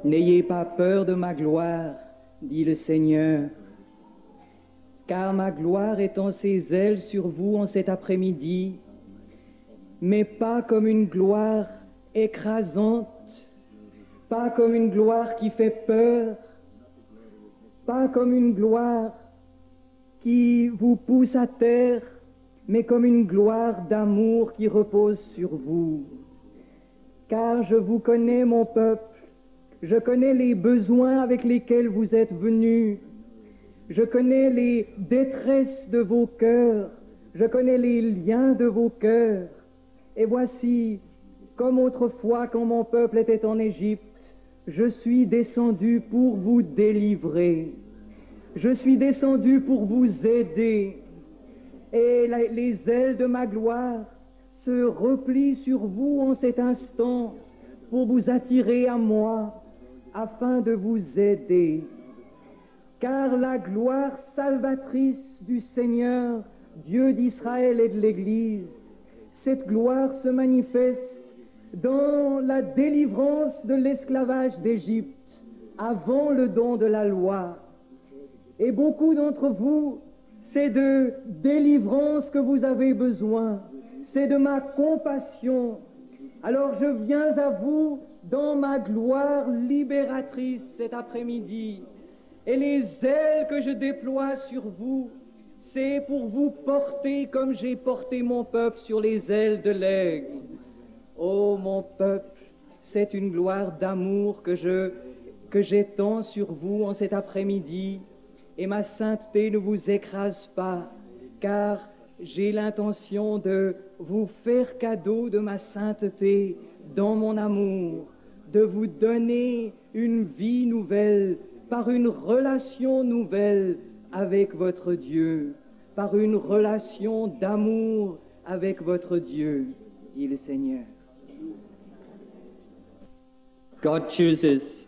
N'ayez pas peur de ma gloire, dit le Seigneur, car ma gloire étend ses ailes sur vous en cet après-midi, mais pas comme une gloire écrasante, pas comme une gloire qui fait peur, pas comme une gloire qui vous pousse à terre, mais comme une gloire d'amour qui repose sur vous. Car je vous connais, mon peuple, je connais les besoins avec lesquels vous êtes venus, je connais les détresses de vos cœurs, je connais les liens de vos cœurs. Et voici, comme autrefois quand mon peuple était en Égypte, je suis descendu pour vous délivrer. Je suis descendu pour vous aider. Et les ailes de ma gloire se replient sur vous en cet instant pour vous attirer à moi, afin de vous aider. Car la gloire salvatrice du Seigneur, Dieu d'Israël et de l'Église, cette gloire se manifeste dans la délivrance de l'esclavage d'Égypte, avant le don de la loi. Et beaucoup d'entre vous, c'est de délivrance que vous avez besoin, c'est de ma compassion. Alors je viens à vous dans ma gloire libératrice cet après-midi. Et les ailes que je déploie sur vous, c'est pour vous porter comme j'ai porté mon peuple sur les ailes de l'aigle. Ô mon peuple, c'est une gloire d'amour que j'étends sur vous en cet après-midi. Et ma sainteté ne vous écrase pas, car j'ai l'intention de vous faire cadeau de ma sainteté dans mon amour, de vous donner une vie nouvelle par une relation nouvelle avec votre Dieu, par une relation d'amour avec votre Dieu, dit le Seigneur. God chooses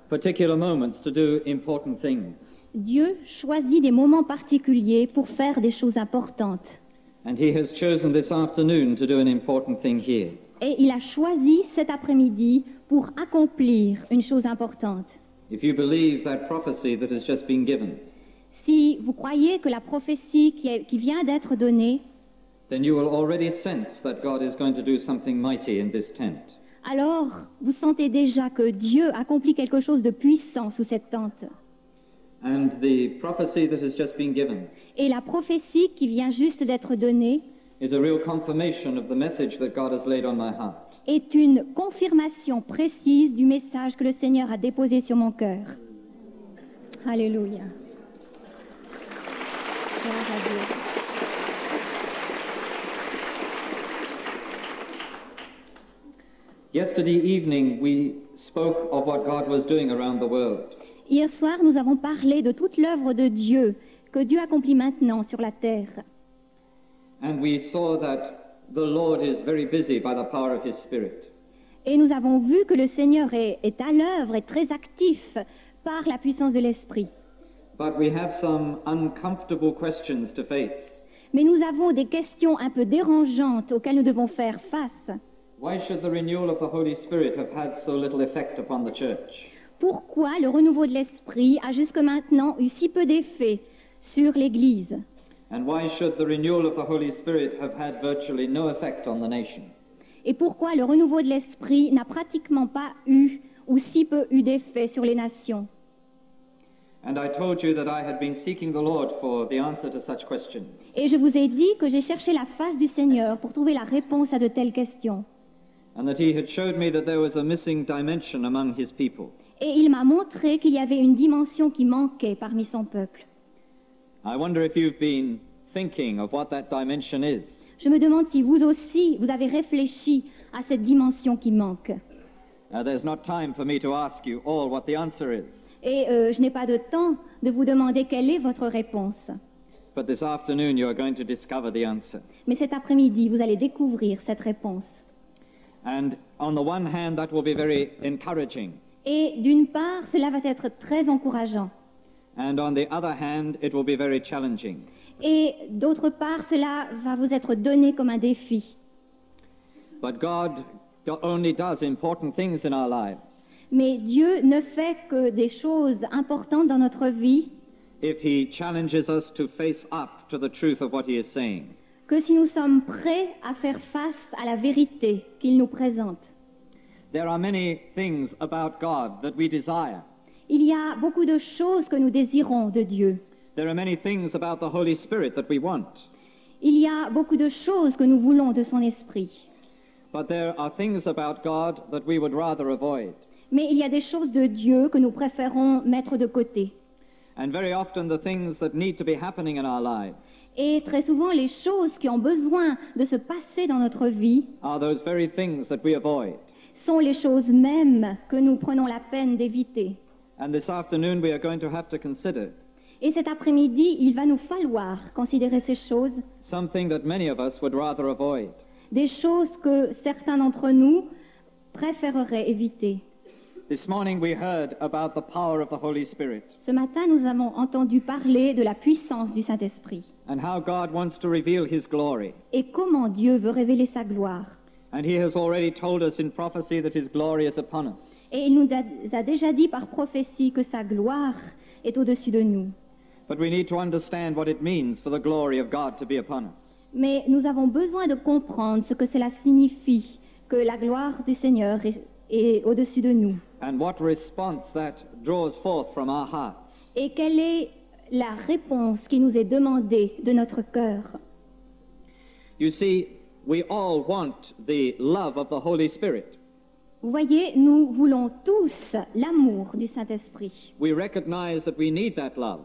particular moments to do important things. Dieu choisit des moments particuliers pour faire des choses importantes. And he has chosen this afternoon to do an important thing here. Et il a choisi cet après-midi pour accomplir une chose importante. If you believe that prophecy that has just been given, Si vous croyez que la prophétie qui vient d'être donnée, then you will already sense that God is going to do something mighty in this tent. alors vous sentez déjà que Dieu accomplit quelque chose de puissant sous cette tente. And the prophecy that has just been given Et la prophétie qui vient juste d'être donnée is a real confirmation of the message that God has laid on my heart. est une confirmation précise du message que le Seigneur a déposé sur mon cœur. Alléluia. Gloire à Dieu. Yesterday evening we spoke of what God was doing around the world. Hier soir, nous avons parlé de toute l'œuvre de Dieu que Dieu accomplit maintenant sur la terre. And we saw that the Lord is very busy by the power of his Spirit. Et nous avons vu que le Seigneur est à l'œuvre, est très actif par la puissance de l'Esprit. But we have some uncomfortable questions to face. Mais nous avons des questions un peu dérangeantes auxquelles nous devons faire face. Why should the renewal of the Holy Spirit have had so little effect upon the church? Pourquoi le renouveau de l'Esprit a jusque maintenant eu si peu d'effet sur l'Église? And why should the renewal of the Holy Spirit have had virtually no effect on the nation? Et pourquoi le renouveau de l'Esprit n'a pratiquement pas eu ou si peu eu d'effet sur les nations? And I told you that I had been seeking the Lord for the answer to such questions. Et je vous ai dit que j'ai cherché la face du Seigneur pour trouver la réponse à de telles questions. And that he had showed me that there was a missing dimension among his people. Et il m'a montré qu'il y avait une dimension qui manquait parmi son peuple. I wonder if you've been thinking of what that dimension is. Je me demande si vous aussi, vous avez réfléchi à cette dimension qui manque. There's not time for me to ask you all what the answer is. Et je n'ai pas de temps de vous demander quelle est votre réponse. But this afternoon you are going to discover the answer. Mais cet après-midi, vous allez découvrir cette réponse. And on the one hand, that will be very encouraging. Et d'une part, cela va être très encourageant. And on the other hand, it will be very challenging. Et d'autre part, cela va vous être donné comme un défi. But God only does important things in our lives. Mais Dieu ne fait que des choses importantes dans notre vie if he challenges us to face up to the truth of what he is saying. que si nous sommes prêts à faire face à la vérité qu'il nous présente. There are many things about God that we desire. Il y a beaucoup de choses que nous désirons de Dieu. There are many things about the Holy Spirit that we want. Il y a beaucoup de choses que nous voulons de son esprit. But there are things about God that we would rather avoid. Mais il y a des choses de Dieu que nous préférons mettre de côté. And very often the things that need to be happening in our lives Et très souvent, les choses qui ont besoin de se passer dans notre vie are those very things that we avoid. sont les choses mêmes que nous prenons la peine d'éviter. And this afternoon we are going to have to consider Et cet après-midi, il va nous falloir considérer ces choses, something that many of us would rather avoid. des choses que certains d'entre nous préféreraient éviter. This morning we heard about the power of the Holy Spirit Ce matin, nous avons entendu parler de la puissance du Saint-Esprit and how God wants to reveal his glory. et comment Dieu veut révéler sa gloire. And he has already told us in prophecy that his glory is upon us. Et il nous a déjà dit par prophétie que sa gloire est au-dessus de nous. But we need to understand what it means for the glory of God to be upon us. Mais nous avons besoin de comprendre ce que cela signifie, que la gloire du Seigneur est au-dessus de nous. And what response that draws forth from our hearts. Et quelle est la réponse qui nous est demandée de notre cœur? You see, we all want the love of the Holy Spirit. Vous voyez, nous voulons tous l'amour du Saint-Esprit. We recognize that we need that love.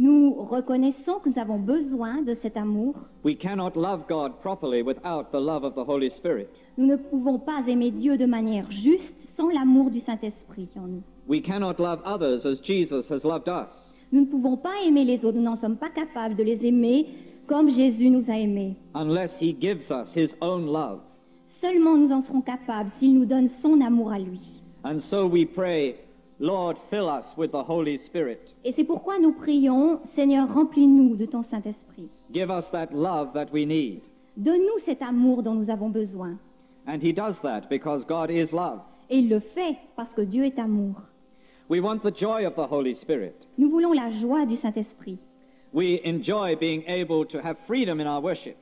Nous reconnaissons que nous avons besoin de cet amour. We cannot love God properly without the love of the Holy Spirit. Nous ne pouvons pas aimer Dieu de manière juste sans l'amour du Saint-Esprit en nous. We cannot love others as Jesus has loved us Nous ne pouvons pas aimer les autres, nous n'en sommes pas capables de les aimer comme Jésus nous a aimés. unless he gives us his own love. Seulement nous en serons capables s'il nous donne son amour à lui. And so we pray, Lord, fill us with the Holy Spirit. Et c'est pourquoi nous prions, Seigneur, remplis-nous de ton Saint-Esprit. Give us that love that we need. Donne-nous cet amour dont nous avons besoin. And he does that because God is love. Et il le fait parce que Dieu est amour. We want the joy of the Holy Spirit. Nous voulons la joie du Saint-Esprit. We enjoy being able to have freedom in our worship,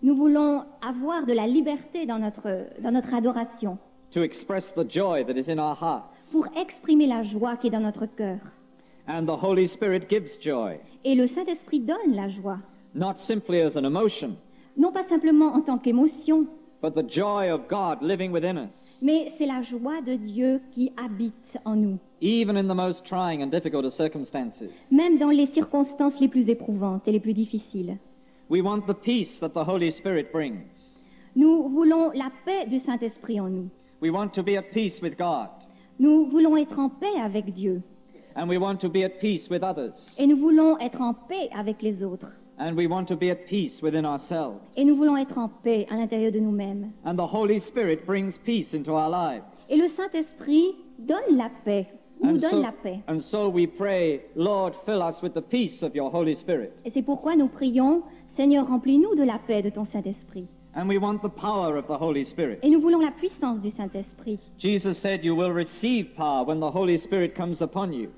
Nous voulons avoir de la liberté dans notre adoration, to express the joy that is in our hearts. pour exprimer la joie qui est dans notre cœur. And the Holy Spirit gives joy, Et le Saint-Esprit donne la joie, not simply as an emotion, non pas simplement en tant qu'émotion, but the joy of God living within us, mais c'est la joie de Dieu qui habite en nous, even in the most trying and difficult of circumstances. même dans les circonstances les plus éprouvantes et les plus difficiles. We want the peace that the Holy Spirit brings. Nous voulons la paix du Saint-Esprit en nous. We want to be at peace with God, Nous voulons être en paix avec Dieu. and we want to be at peace with others, Et nous voulons être en paix avec les autres. and we want to be at peace within ourselves. Et nous voulons être en paix à l'intérieur de nous-mêmes. And the Holy Spirit brings peace into our lives. Et le Saint-Esprit donne la paix, nous donne la paix. And so we pray, Lord, fill us with the peace of your Holy Spirit. Et c'est pourquoi nous prions, Seigneur, remplis-nous de la paix de ton Saint-Esprit. And we want the power of the Holy Spirit. Et nous voulons la puissance du Saint-Esprit. Jesus said, you will receive power when the Holy Spirit comes upon you.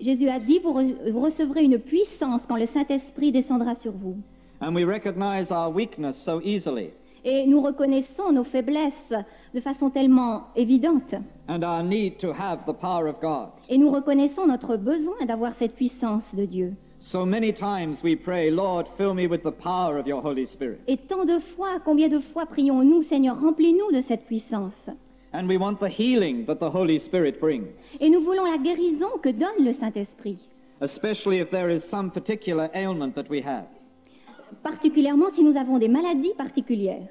Jésus a dit, vous recevrez une puissance quand le Saint-Esprit descendra sur vous. And we recognize our weakness so easily, Et nous reconnaissons nos faiblesses de façon tellement évidente. and our need to have the power of God. Et nous reconnaissons notre besoin d'avoir cette puissance de Dieu. So many times we pray, Lord, fill me with the power of your Holy Spirit. Et tant de fois, combien de fois prions-nous, Seigneur, remplis-nous de cette puissance. And we want the healing that the Holy Spirit brings, Et nous voulons la guérison que donne le Saint-Esprit, especially if there is some particular ailment that we have. particulièrement si nous avons des maladies particulières.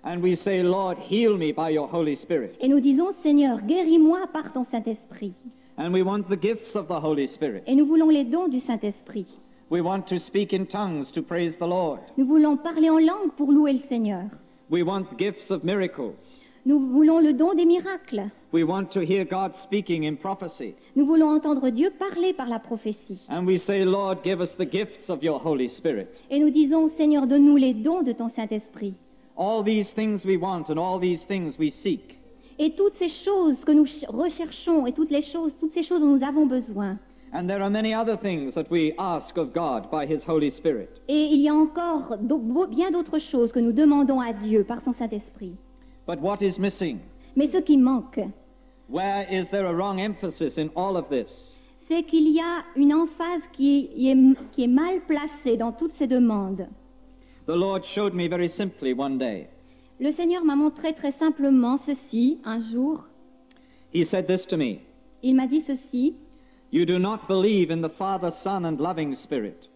And we say, Lord, heal me by your Holy Spirit. Et nous disons, Seigneur, guéris-moi par ton Saint-Esprit. And we want the gifts of the Holy Spirit. Et nous voulons les dons du Saint-Esprit. We want to speak in tongues to praise the Lord. Nous voulons parler en langue pour louer le Seigneur. We want gifts of miracles. Nous voulons le don des miracles. We want to hear God speaking in prophecy. Nous voulons entendre Dieu parler par la prophétie. And we say, Lord, give us the gifts of your Holy Spirit. Et nous disons, Seigneur, donne-nous les dons de ton Saint-Esprit. All these things we want and all these things we seek. Et toutes ces choses que nous recherchons et toutes ces choses dont nous avons besoin. And there are many other things that we ask of God by His Holy Spirit. Et il y a encore bien d'autres choses que nous demandons à Dieu par son Saint-Esprit. But what is missing? Mais ce qui manque, Where is there a wrong emphasis in all of this? c'est qu'il y a une emphase qui est mal placée dans toutes ces demandes. The Lord showed me very simply one day. Le Seigneur m'a montré très simplement ceci un jour. He said this to me, Il m'a dit ceci: "You do not believe in the Father, Son, and loving Spirit,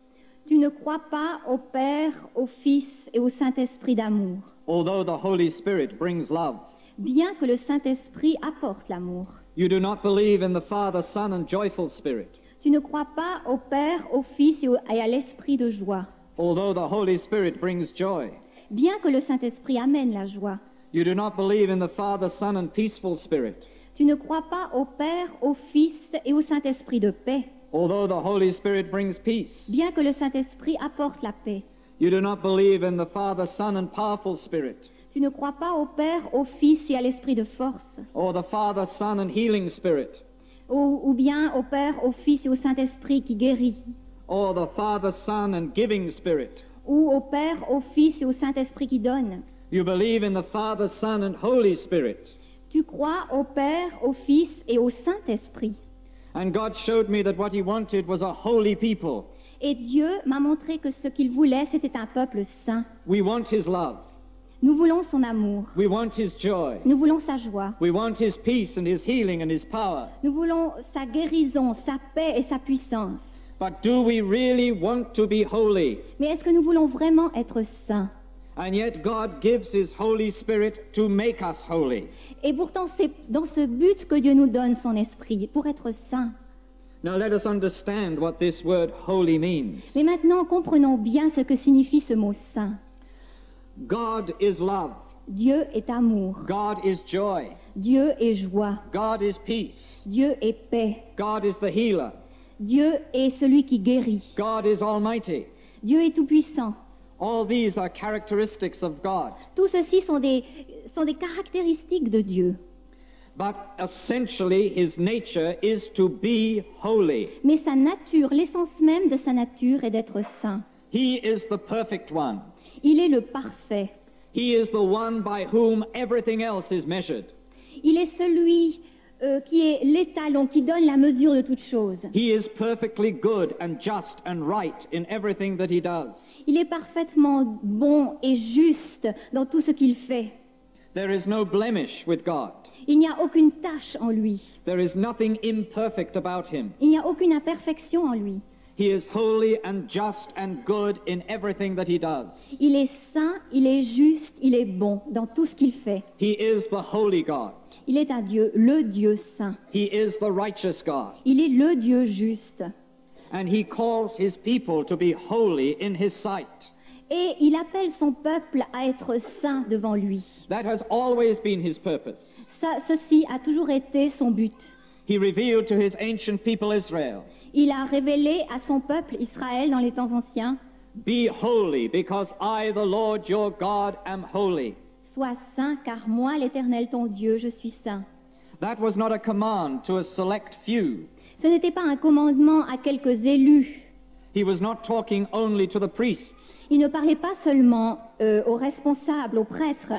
tu ne crois pas au Père, au Fils et au Saint-Esprit d'amour, although the Holy Spirit brings love. bien que le Saint-Esprit apporte l'amour. You do not believe in the Father, Son, and joyful Spirit, Tu ne crois pas au Père, au Fils et à l'Esprit de joie, although the Holy Spirit brings joy. bien que le Saint-Esprit amène la joie. You do not believe in the Father, Son, and peaceful Spirit, Tu ne crois pas au Père, au Fils et au Saint-Esprit de paix, although the Holy Spirit brings peace. bien que le Saint-Esprit apporte la paix. You do not believe in the Father, Son, and powerful Spirit, Tu ne crois pas au Père, au Fils et à l'Esprit de force, or the Father, Son, and healing Spirit, ou bien au Père, au Fils et au Saint-Esprit qui guérit, or the Father, Son, and giving Spirit. ou au Père, au Fils et au Saint-Esprit qui donne. You believe in the Father, Son, and Holy Spirit. Tu crois au Père, au Fils et au Saint-Esprit. And God showed me that what He wanted was a holy people. Et Dieu m'a montré que ce qu'il voulait, c'était un peuple saint. We want His love. Nous voulons son amour. We want His joy. Nous voulons sa joie. We want His peace and His healing and His power. Nous voulons sa guérison, sa paix et sa puissance. But do we really want to be holy? Mais est-ce que nous voulons vraiment être saints? And yet God gives His Holy Spirit to make us holy. Et pourtant, c'est dans ce but que Dieu nous donne son esprit, pour être saints. Now let us understand what this word holy means. Mais maintenant, comprenons bien ce que signifie ce mot saint. God is love. Dieu est amour. God is joy. Dieu est joie. God is peace. Dieu est paix. God is the healer. Dieu est celui qui guérit. God is almighty. Dieu est tout-puissant. All these are characteristics of God. Tout ceci sont des caractéristiques de Dieu. But essentially, His nature is to be holy. Mais sa nature, l'essence même de sa nature est d'être saint. He is the perfect one. Il est le parfait. He is the one by whom everything else is measured. Il est celui qui est l'étalon, qui donne la mesure de toute chose. He is perfectly good and just and right in everything that He does. Il est parfaitement bon et juste dans tout ce qu'il fait. There is no blemish with God. Il n'y a aucune tache en lui. There is nothing imperfect about Him. Il n'y a aucune imperfection en lui. He is holy and just and good in everything that He does. Il est saint, il est juste, il est bon dans tout ce qu'il fait. He is the holy God. Il est un Dieu, le Dieu saint. He is the righteous God. Il est le Dieu juste. And He calls His people to be holy in His sight. Et il appelle son peuple à être saint devant lui. That has always been His purpose. Ceci a toujours été son but. He revealed to His ancient people Israel, Il a révélé à son peuple Israël dans les temps anciens: "Be holy, because I, the Lord your God, am holy." sois saint, car moi, l'Éternel ton Dieu, je suis saint. That was not a command to a select few. Ce n'était pas un commandement à quelques élus. He was not talking only to the priests. Il ne parlait pas seulement aux responsables, aux prêtres.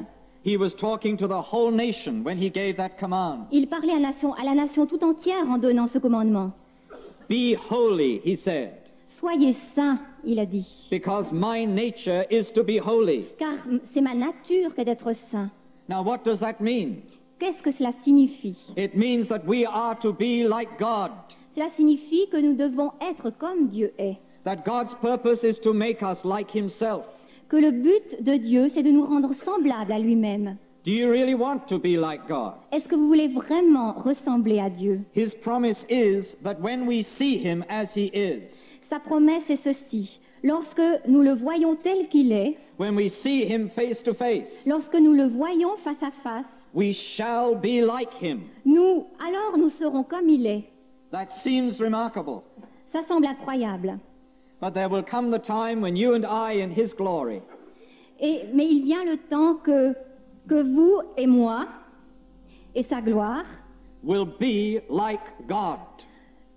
He was talking to the whole nation when He gave that command. Il parlait à la nation tout entière en donnant ce commandement. Be holy, He said, Soyez saints, il a dit, because my nature is to be holy. car c'est ma nature que d'être saint. Now what does that mean? Qu'est-ce que cela signifie? It means that we are to be like God. Cela signifie que nous devons être comme Dieu est. That God's purpose is to make us like Himself. Que le but de Dieu, c'est de nous rendre semblables à lui-même. Do you really want to be like God? Est-ce que vous voulez vraiment ressembler à Dieu? His promise is that when we see Him as He is, Sa promesse est ceci: lorsque nous le voyons tel qu'il est, when we see Him face to face, lorsque nous le voyons face à face, we shall be like Him. alors nous serons comme il est. That seems remarkable. Ça semble incroyable. But there will come the time when you and I in His glory Mais il vient le temps que vous et moi, et sa gloire, will be like God.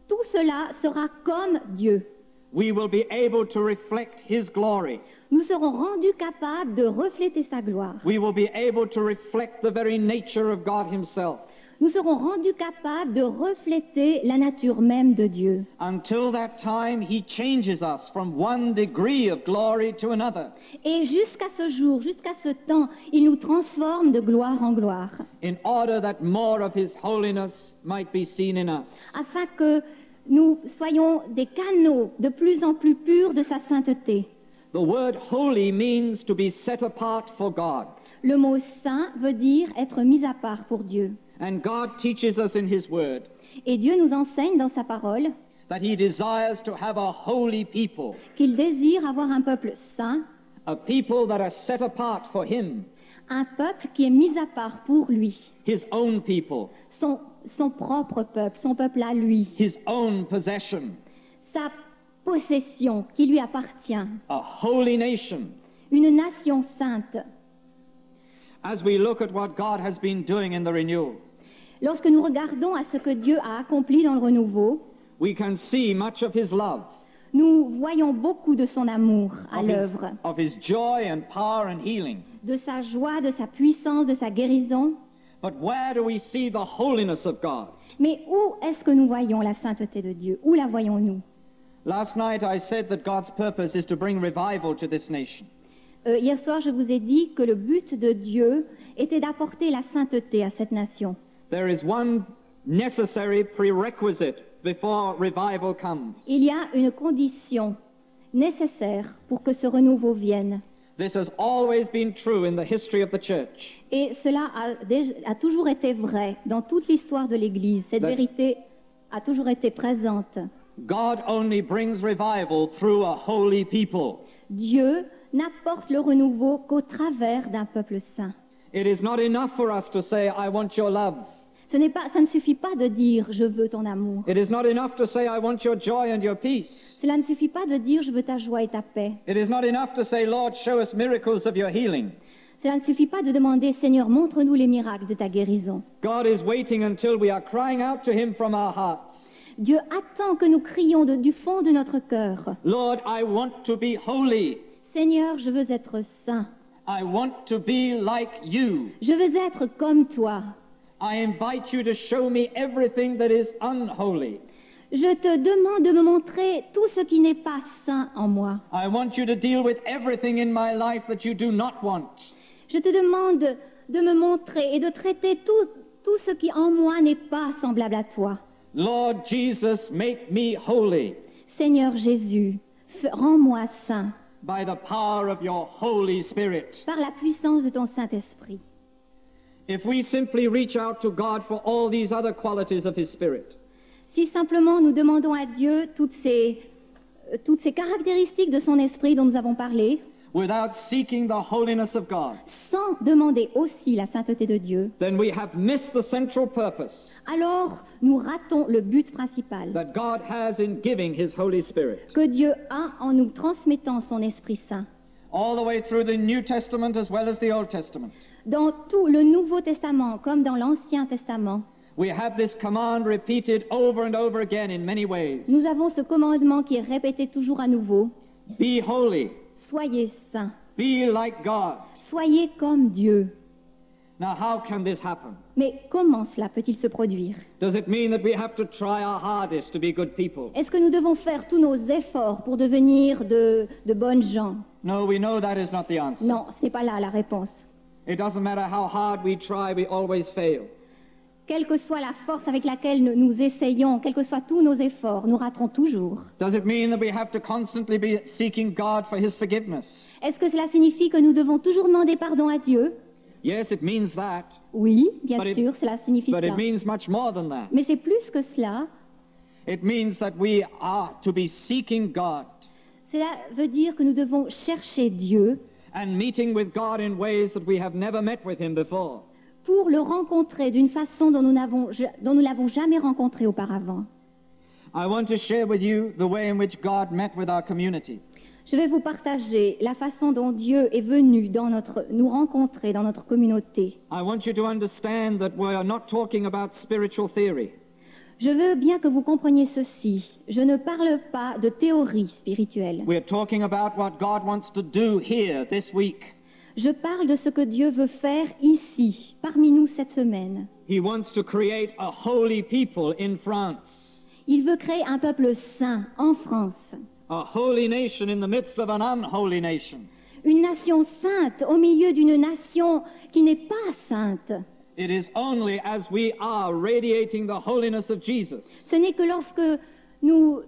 tout cela sera comme Dieu. We will be able to reflect His glory. Nous serons rendus capables de refléter sa gloire. We will be able to reflect the very nature of God Himself. Nous serons rendus capables de refléter la nature même de Dieu. Until that time, He changes us from one degree of glory to another, Et jusqu'à ce jour, jusqu'à ce temps, il nous transforme de gloire en gloire, in order that more of His holiness might be seen in us. afin que nous soyons des canaux de plus en plus purs de sa sainteté. The word holy means to be set apart for God. Le mot saint veut dire être mis à part pour Dieu. And God teaches us in His word Et Dieu nous enseigne dans sa parole that He desires to have a holy people, qu'il désire avoir un peuple saint, a people that are set apart for Him, un peuple qui est mis à part pour lui, His own people, son propre peuple, son peuple à lui, His own possession, sa possession qui lui appartient, a holy nation. une nation sainte. As we look at what God has been doing in the renewal, Lorsque nous regardons à ce que Dieu a accompli dans le renouveau, we can see much of His love, nous voyons beaucoup de son amour à l'œuvre, of his joy and power and healing. de sa joie, de sa puissance, de sa guérison. But where do we see the holiness of God? Mais où est-ce que nous voyons la sainteté de Dieu? Où la voyons-nous? Last night I said that God's purpose is to bring revival to this nation. Hier soir, je vous ai dit que le but de Dieu était d'apporter la sainteté à cette nation. There is one necessary prerequisite before revival comes. Il y a une condition nécessaire pour que ce renouveau vienne. This has always been true in the history of the church. Et cela a toujours été vrai dans toute l'histoire de l'Église. Cette vérité a toujours été présente. God only brings revival through a holy people. Dieu n'apporte le renouveau qu'au travers d'un peuple saint. It is not enough for us to say, I want your love. Ça ne suffit pas de dire « je veux ton amour ». It is not enough to say, I want your joy and your peace. Cela ne suffit pas de dire « je veux ta joie et ta paix ». It is not enough to say, Lord, show us miracles of your healing. Cela ne suffit pas de demander « Seigneur, montre-nous les miracles de ta guérison ». God is waiting until we are crying out to Him from our hearts. Dieu attend que nous crions du fond de notre cœur. Lord, I want to be holy. Seigneur, je veux être saint. I want to be like you. Je veux être comme toi. I invite you to show me everything that is unholy. Je te demande de me montrer tout ce qui n'est pas saint en moi. I want you to deal with everything in my life that you do not want. Je te demande de me montrer et de traiter tout ce qui en moi n'est pas semblable à toi. Lord Jesus, make me holy Seigneur Jésus, rends-moi saint by the power of your Holy Spirit. par la puissance de ton Saint-Esprit. If we simply reach out to God for all these other qualities of His Spirit, Si simplement nous demandons à Dieu toutes ces caractéristiques de son esprit dont nous avons parlé, without seeking the holiness of God, sans demander aussi la sainteté de Dieu, then we have missed the central purpose alors nous ratons le but principal that God has in giving His Holy Spirit. que Dieu a en nous transmettant son Esprit Saint. All the way through the New Testament as well as the Old Testament, Dans tout le Nouveau Testament comme dans l'Ancien Testament, we have this command repeated over and over again in many ways. nous avons ce commandement qui est répété toujours à nouveau. Be holy, Soyez saints, be like God. soyez comme Dieu. Now, how can this happen? Mais comment cela peut-il se produire? Does it mean that we have to try our hardest to be good people? Est-ce que nous devons faire tous nos efforts pour devenir de bonnes gens? No, we know that is not the answer. Non, ce n'est pas là la réponse. It doesn't matter how hard we try, we always fail. Quelle que soit la force avec laquelle nous essayons, quels que soient tous nos efforts, nous raterons toujours. Does it mean that we have to constantly be seeking God for His forgiveness? Est-ce que cela signifie que nous devons toujours demander pardon à Dieu? Yes, it means that, Oui, bien But it- sûr, cela signifie but cela. it means much more than that. Mais c'est plus que cela. It means that we are to be seeking God Cela veut dire que nous devons chercher Dieu and meeting with God in ways that we have never met with Him before. pour le rencontrer d'une façon dont nous l'avons jamais rencontré auparavant. I want to share with you the way in which God met with our community. Je vais vous partager la façon dont Dieu est venu nous rencontrer dans notre communauté. I want you to understand that we are not talking about spiritual theory. Je veux bien que vous compreniez ceci. Je ne parle pas de théorie spirituelle. We are talking about what God wants to do here this week. Je parle de ce que Dieu veut faire ici, parmi nous cette semaine. He wants to create a holy people in France. Il veut créer un peuple saint en France. A holy nation in the midst of an unholy nation. Une nation sainte au milieu d'une nation qui n'est pas sainte. It is only as we are radiating the holiness of Jesus Ce n'est que lorsque nous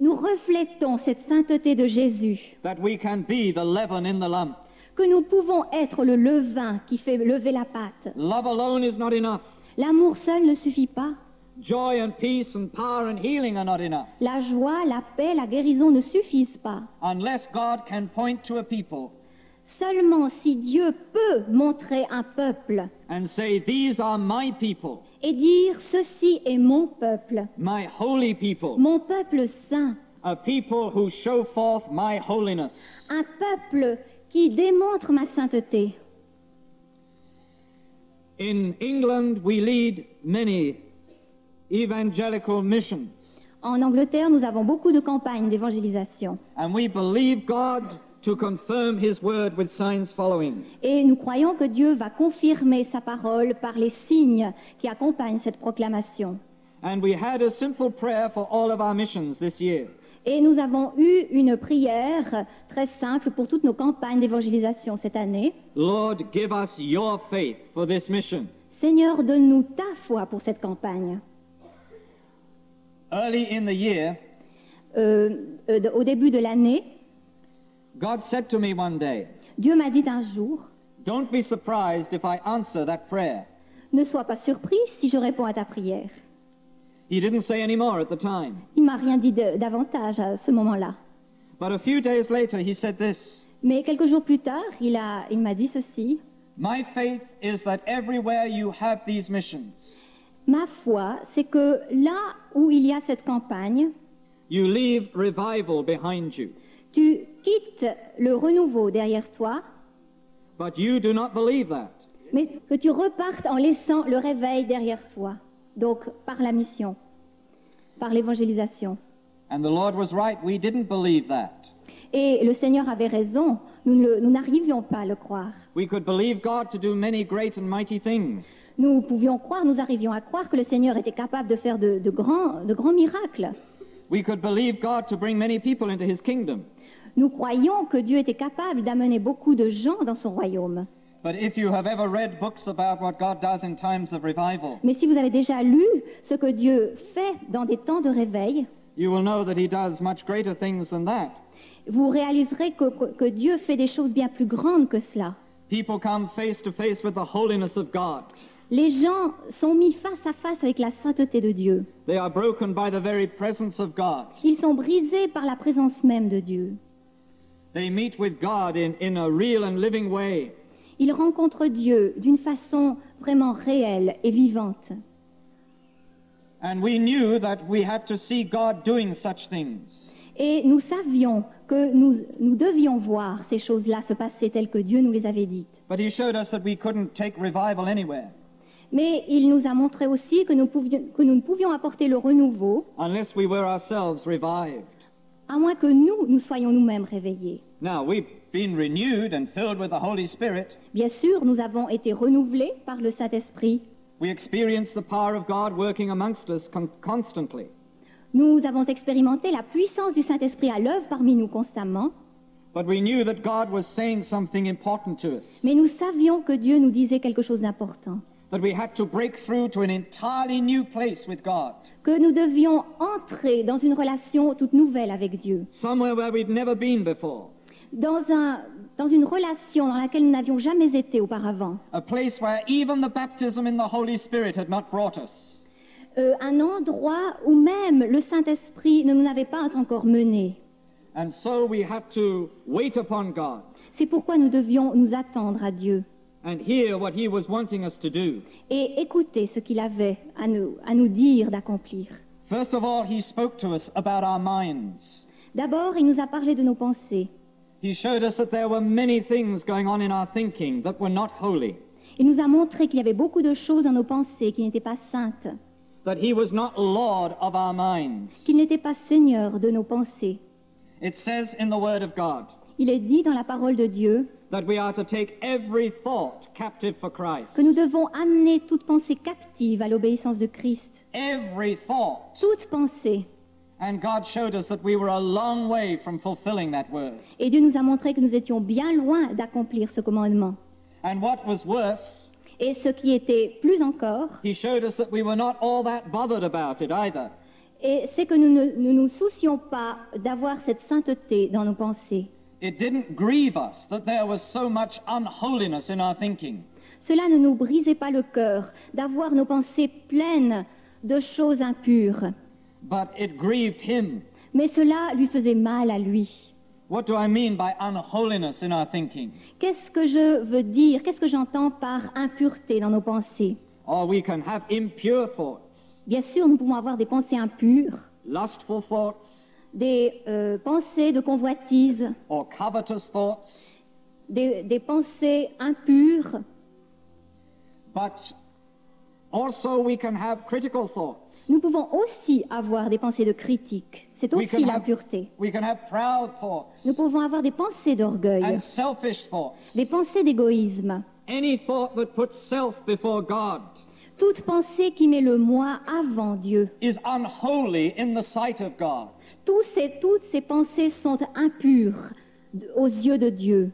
reflétons cette sainteté de Jésus that we can be the leaven in the lump. que nous pouvons être le levain qui fait lever la pâte. Love alone is not enough. L'amour seul ne suffit pas. Joy and peace and power and healing are not enough. La joie, la paix, la guérison ne suffisent pas. Unless God can point to a people Seulement si Dieu peut montrer un peuple and say, these are my people, et dire « Ceci est mon peuple, my holy people, mon peuple saint, a people who show forth my holiness. un peuple qui démontre ma sainteté. » In England, we lead many evangelical missions, En Angleterre, nous avons beaucoup de campagnes d'évangélisation. and we believe God to confirm his word with signs following. Et nous croyons que Dieu va confirmer sa parole par les signes qui accompagnent cette proclamation. And we had a simple prayer for all of our missions this year. Et nous avons eu une prière très simple pour toutes nos campagnes d'évangélisation cette année. Lord, give us your faith for this mission. Seigneur, donne-nous ta foi pour cette campagne. Early in the year, Au début de l'année, God said to me one day, Dieu m'a dit un jour, don't be surprised if I answer that prayer. ne sois pas surpris si je réponds à ta prière. He didn't say any more at the time. Il m'a rien dit davantage à ce moment-là. But a few days later, he said this, Mais quelques jours plus tard, il m'a dit ceci. my faith is that everywhere you have these missions, Ma foi, c'est que là où il y a cette campagne, you leave revival behind you. tu quittes le renouveau derrière toi, But you do not believe that. mais que tu repartes en laissant le réveil derrière toi. Donc, par la mission, par l'évangélisation. And the Lord was right, we didn't believe that. Et le Seigneur avait raison, nous n'arrivions pas à le croire. We could believe God to do many great and mighty things. Nous pouvions croire, nous arrivions à croire que le Seigneur était capable de faire de grands miracles. We could believe God to bring many people into his kingdom. Nous croyions que Dieu était capable d'amener beaucoup de gens dans son royaume. But if you have ever read books about what God does in times of revival, Mais si vous avez déjà lu ce que Dieu fait dans des temps de réveil, you will know that he does much greater things than that. vous réaliserez que Dieu fait des choses bien plus grandes que cela. People come face to face with the holiness of God. Les gens sont mis face à face avec la sainteté de Dieu. They are broken by the very presence of God. Ils sont brisés par la présence même de Dieu. They meet with God in a real and living way. Ils rencontrent Dieu d'une façon vraiment réelle et vivante. And we knew that we had to see God doing such things. Et nous savions que nous devions voir ces choses-là se passer telles que Dieu nous les avait dites. But he showed us that we couldn't take revival anywhere Mais il nous a montré aussi que nous ne pouvions apporter le renouveau unless we were ourselves revived. à moins que nous soyons nous-mêmes réveillés. Now, we've been renewed and filled with the Holy Spirit. Bien sûr, nous avons été renouvelés par le Saint-Esprit. We experience the power of God working amongst us constantly. Nous avons expérimenté la puissance du Saint-Esprit à l'œuvre parmi nous constamment. But we knew that God was saying something important to us, Mais nous savions que Dieu nous disait quelque chose d'important. that we had to break through to an entirely new place with God, Que nous devions entrer dans une relation toute nouvelle avec Dieu. somewhere where we'd never been before, Dans une relation dans laquelle nous n'avions jamais été auparavant. a place where even the baptism in the Holy Spirit had not brought us. Un endroit où même le Saint-Esprit ne nous avait pas encore menés. And so we had to wait upon God C'est pourquoi nous devions nous attendre à Dieu and hear what he was wanting us to do. et écouter ce qu'il avait à nous dire d'accomplir. First of all, he spoke to us about our minds. D'abord, il nous a parlé de nos pensées. He showed us that there were many things going on in our thinking that were not holy, Il nous a montré qu'il y avait beaucoup de choses dans nos pensées qui n'étaient pas saintes, that he was not Lord of our minds. qu'il n'était pas Seigneur de nos pensées. It says in the Word of God Il est dit dans la parole de Dieu that we are to take every thought captive for Christ. que nous devons amener toute pensée captive à l'obéissance de Christ. Every thought. Toute pensée. And God showed us that we were a long way from fulfilling that word. Et Dieu nous a montré que nous étions bien loin d'accomplir ce commandement. And what was worse, Et ce qui était plus encore, he showed us that we were not all that bothered about it either. et c'est que nous ne nous soucions pas d'avoir cette sainteté dans nos pensées. It didn't grieve us that there was so much unholiness in our thinking. Cela ne nous brisait pas le cœur d'avoir nos pensées pleines de choses impures. But it grieved him. Mais cela lui faisait mal à lui. What do I mean by unholiness in our thinking? Qu'est-ce que je veux dire? Qu'est-ce que j'entends par impureté dans nos pensées? Or we can have impure thoughts, Bien sûr, nous pouvons avoir des pensées impures, lustful thoughts, des pensées de convoitise, or covetous thoughts. des pensées impures. But also we can have critical thoughts. Nous pouvons aussi avoir des pensées de critique. C'est We aussi can have- l'impureté. We can have proud thoughts Nous pouvons avoir des pensées d'orgueil, and selfish thoughts. des pensées d'égoïsme. Any thought that puts self before God Toute pensée qui met le moi avant Dieu. is unholy in the sight of God. Toutes ces pensées sont impures aux yeux de Dieu.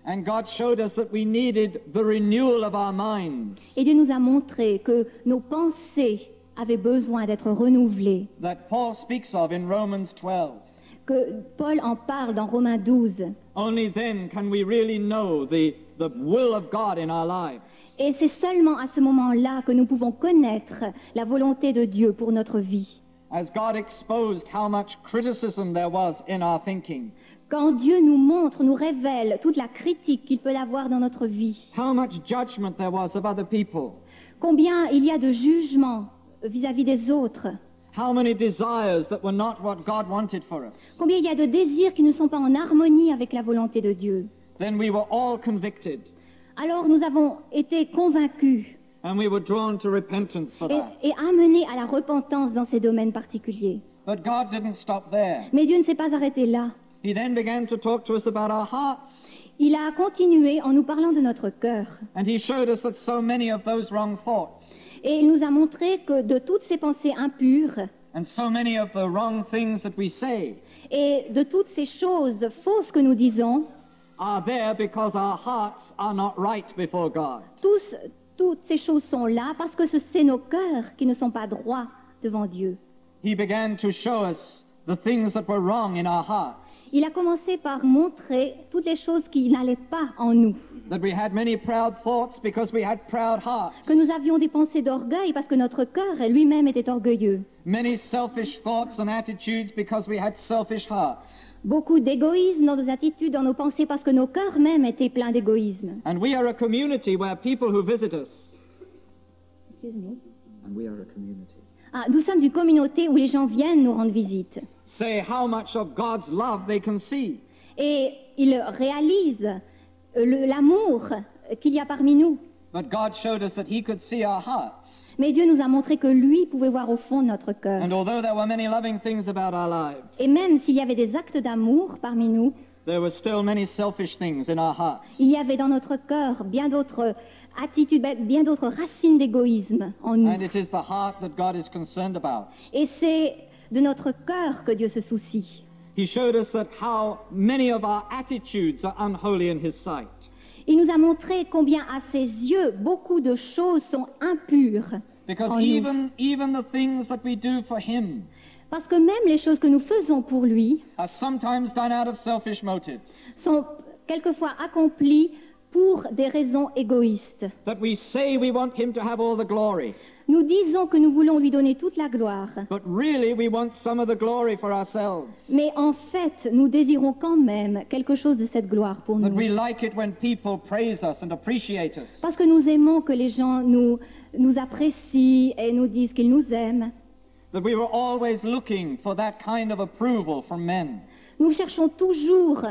And God showed us that we needed the renewal of our minds, Et Dieu nous a montré que nos pensées avaient besoin d'être renouvelées. that Paul speaks of in Romans 12. Que Paul en parle dans Romains 12. Only then can we really know the will of God in our lives. Et c'est seulement à ce moment-là que nous pouvons connaître la volonté de Dieu pour notre vie. As God exposed how much criticism there was in our thinking, Quand Dieu nous montre, nous révèle toute la critique qu'il peut avoir dans notre vie, how much judgment there was of other people, combien il y a de jugement vis-à-vis des autres, how many desires that were not what God wanted for us, combien il y a de désirs qui ne sont pas en harmonie avec la volonté de Dieu. then we were all convicted Alors nous avons été convaincus and we were drawn to repentance for that. et amenés à la repentance dans ces domaines particuliers. But God didn't stop there. Mais Dieu ne s'est pas arrêté là. He then began to talk to us about our hearts. Il a continué en nous parlant de notre cœur. And he showed us that so many of those wrong thoughts Et il nous a montré que de toutes ces pensées impures and so many of the wrong things that we say et de toutes ces choses fausses que nous disons, are there because our hearts are not right before God. toutes ces choses sont là parce que c'est nos cœurs qui ne sont pas droits devant Dieu. He began to show us the things that were wrong in our hearts, Il a commencé par montrer toutes les choses qui n'allaient pas en nous. that we had many proud thoughts because we had proud hearts, Que nous avions des pensées d'orgueil parce que notre cœur lui-même était orgueilleux. many selfish thoughts and attitudes because we had selfish hearts. Beaucoup d'égoïsme dans nos attitudes, dans nos pensées parce que nos cœurs même étaient pleins d'égoïsme. And we are a community where people who visit us, Excuse me. and we are a community, Nous sommes une communauté où les gens viennent nous rendre visite. say how much of God's love they can see. Et ils réalisent l'amour qu'il y a parmi nous. But God showed us that he could see our hearts. Mais Dieu nous a montré que lui pouvait voir au fond de notre cœur. And although there were many loving things about our lives, Et même s'il y avait des actes d'amour parmi nous, there were still many selfish things in our hearts. il y avait dans notre cœur bien d'autres attitudes, bien d'autres racines d'égoïsme en nous. And it is the heart that God is concerned about. Et c'est de notre cœur que Dieu se soucie. He showed us that how many of our attitudes are unholy in his sight. Il nous a montré combien à ses yeux, beaucoup de choses sont impures Because en nous. even the things that we do for him Parce que même les choses que nous faisons pour lui are sometimes done out of selfish motives. sont quelquefois accomplies pour des raisons égoïstes. That we say we want him to have all the glory, Nous disons que nous voulons lui donner toute la gloire, but really we want some of the glory for ourselves. mais en fait, nous désirons quand même quelque chose de cette gloire pour That nous. we like it when people praise us and appreciate us. Parce que nous aimons que les gens nous apprécient et nous disent qu'ils nous aiment. that we were always looking for that kind of approval from men. Nous cherchons toujours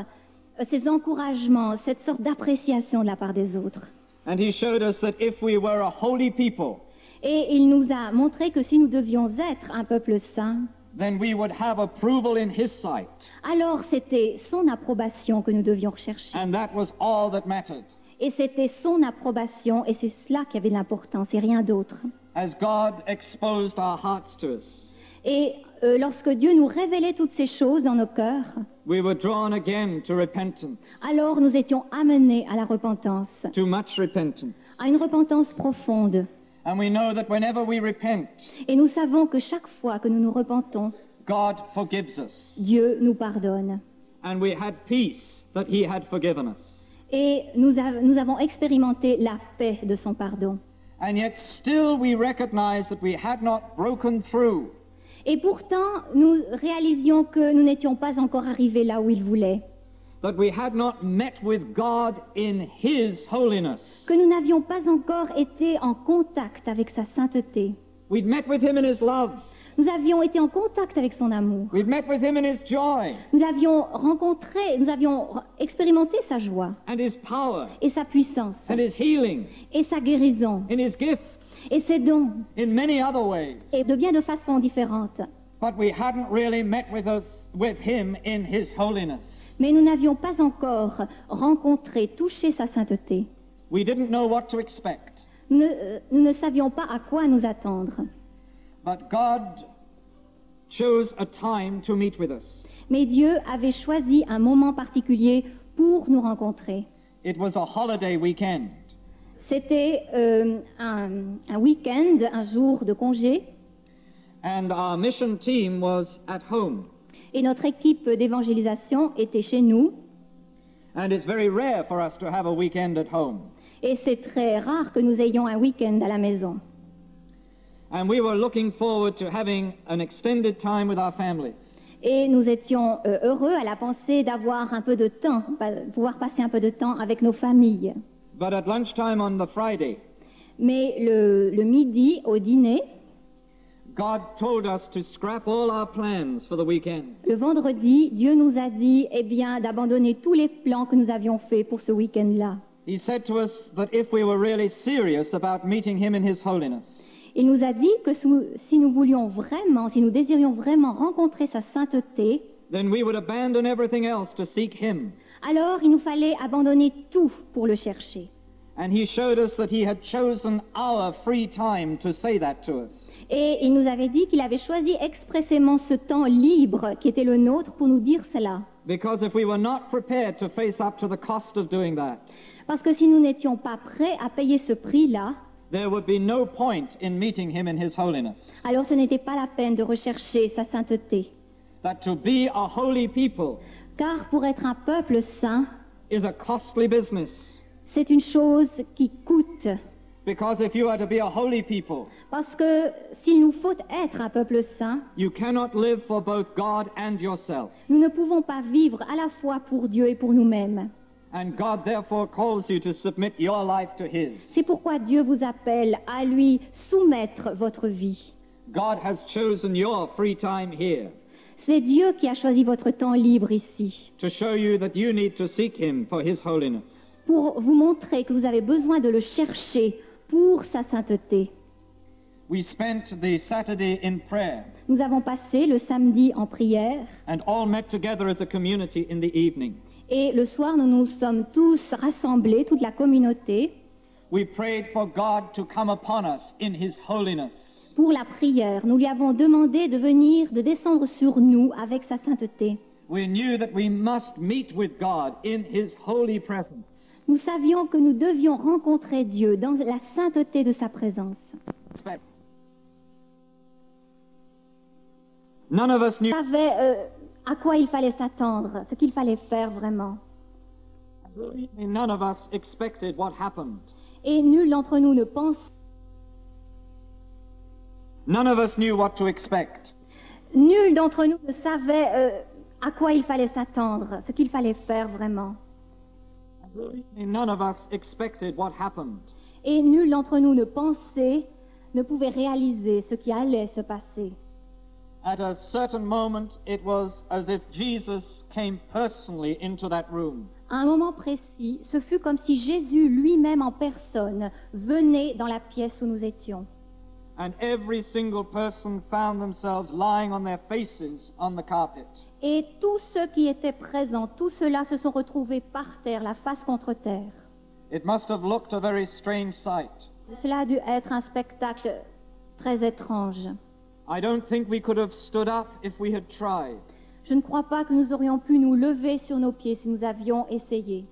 ces encouragements, cette sorte d'appréciation de la part des autres. And he showed us that if we were a holy people, Et il nous a montré que si nous devions être un peuple saint, then we would have approval in his sight. alors c'était son approbation que nous devions rechercher. And that was all that mattered. Et c'était son approbation, et c'est cela qui avait de l'importance, et rien d'autre. As God exposed our hearts to us, Et lorsque Dieu nous révélait toutes ces choses dans nos cœurs, we were drawn again to repentance, alors nous étions amenés à la repentance, to much repentance. à une repentance profonde. And we know that whenever we repent, Et nous savons que chaque fois que nous nous repentons, God forgives us. Dieu nous pardonne. And we had peace that he had forgiven us. Et nous avons expérimenté la paix de son pardon. And yet still we recognize that we had not broken through. Et pourtant, nous réalisions que nous n'étions pas encore arrivés là où il voulait, That we had not met with God in his holiness. que nous n'avions pas encore été en contact avec sa sainteté. We'd met with him in his love. Nous avions été en contact avec son amour. We'd met with him in his joy Nous l'avions rencontré, nous avions expérimenté sa joie and his power et sa puissance and his healing, et sa guérison in his gifts, et ses dons in many other ways. et de bien de façons différentes. But we hadn't really met with him in his holiness. Mais nous n'avions pas encore rencontré, touché sa sainteté. We didn't know what to expect. Nous ne savions pas à quoi nous attendre. But God chose a time to meet with us. Mais Dieu avait choisi un moment particulier pour nous rencontrer. It was a holiday weekend. C'était un week-end, un jour de congé, And our mission team was at home. et notre équipe d'évangélisation était chez nous. And it's very rare for us to have a weekend at home. Et c'est très rare que nous ayons un week-end à la maison. And we were looking forward to having an extended time with our families. Et nous étions heureux à la pensée d'avoir un peu de temps, pouvoir passer un peu de temps avec nos familles. But at lunchtime on the Friday, Mais le midi, au dîner, God told us to scrap all our plans for the weekend. le vendredi, Dieu nous a dit, eh bien, d'abandonner tous les plans que nous avions faits pour ce week-end-là. He said to us that if we were really serious about meeting him in his holiness, Il nous a dit que si nous voulions vraiment, si nous désirions vraiment rencontrer sa sainteté, then we would abandon everything else to seek him. alors il nous fallait abandonner tout pour le chercher. And he showed us that he had chosen our free time to say that to us. Et il nous avait dit qu'il avait choisi expressément ce temps libre qui était le nôtre pour nous dire cela. Because if we were not prepared to face up to the cost of doing that, Parce que si nous n'étions pas prêts à payer ce prix-là, there would be no point in meeting him in his holiness. alors ce n'était pas la peine de rechercher sa sainteté. That to be a holy people Car pour être un peuple saint, is a costly business. c'est une chose qui coûte. Because if you are to be a holy people, Parce que s'il nous faut être un peuple saint, you cannot live for both God and yourself. nous ne pouvons pas vivre à la fois pour Dieu et pour nous-mêmes. And God therefore calls you to submit your life to his. C'est pourquoi Dieu vous appelle à lui soumettre votre vie. God has chosen your free time here C'est Dieu qui a choisi votre temps libre ici, to show you that you need to seek him for his holiness. pour vous montrer que vous avez besoin de le chercher pour sa sainteté. We spent the Saturday in prayer Nous avons passé le samedi en prière and all met together as a community in the evening. et le soir nous nous sommes tous rassemblés, toute la communauté, We prayed for God to come upon us in his holiness. pour la prière. Nous lui avons demandé de venir, de descendre sur nous avec sa sainteté. We knew that we must meet with God in his holy presence. Nous savions que nous devions rencontrer Dieu dans la sainteté de sa présence. None of us knew On savait à quoi il fallait s'attendre, ce qu'il fallait faire vraiment. none of us expected what happened. Et nul d'entre nous ne pense, None of us knew what to expect. nul d'entre nous ne savait à quoi il fallait s'attendre, ce qu'il fallait faire vraiment. None of us expected what happened. Et nul d'entre nous ne pensait, ne pouvait réaliser ce qui allait se passer. At a certain moment, it was as if Jesus came personally into that room. À un moment précis, ce fut comme si Jésus lui-même en personne venait dans la pièce où nous étions. And every single person found themselves lying on their faces on the carpet. Et tous ceux qui étaient présents, tous ceux-là se sont retrouvés par terre, la face contre terre. It must have looked a very strange sight. Cela a dû être un spectacle très étrange. I don't think we could have stood up if we had tried. Je ne crois pas que nous aurions pu nous lever sur nos pieds si nous avions essayé.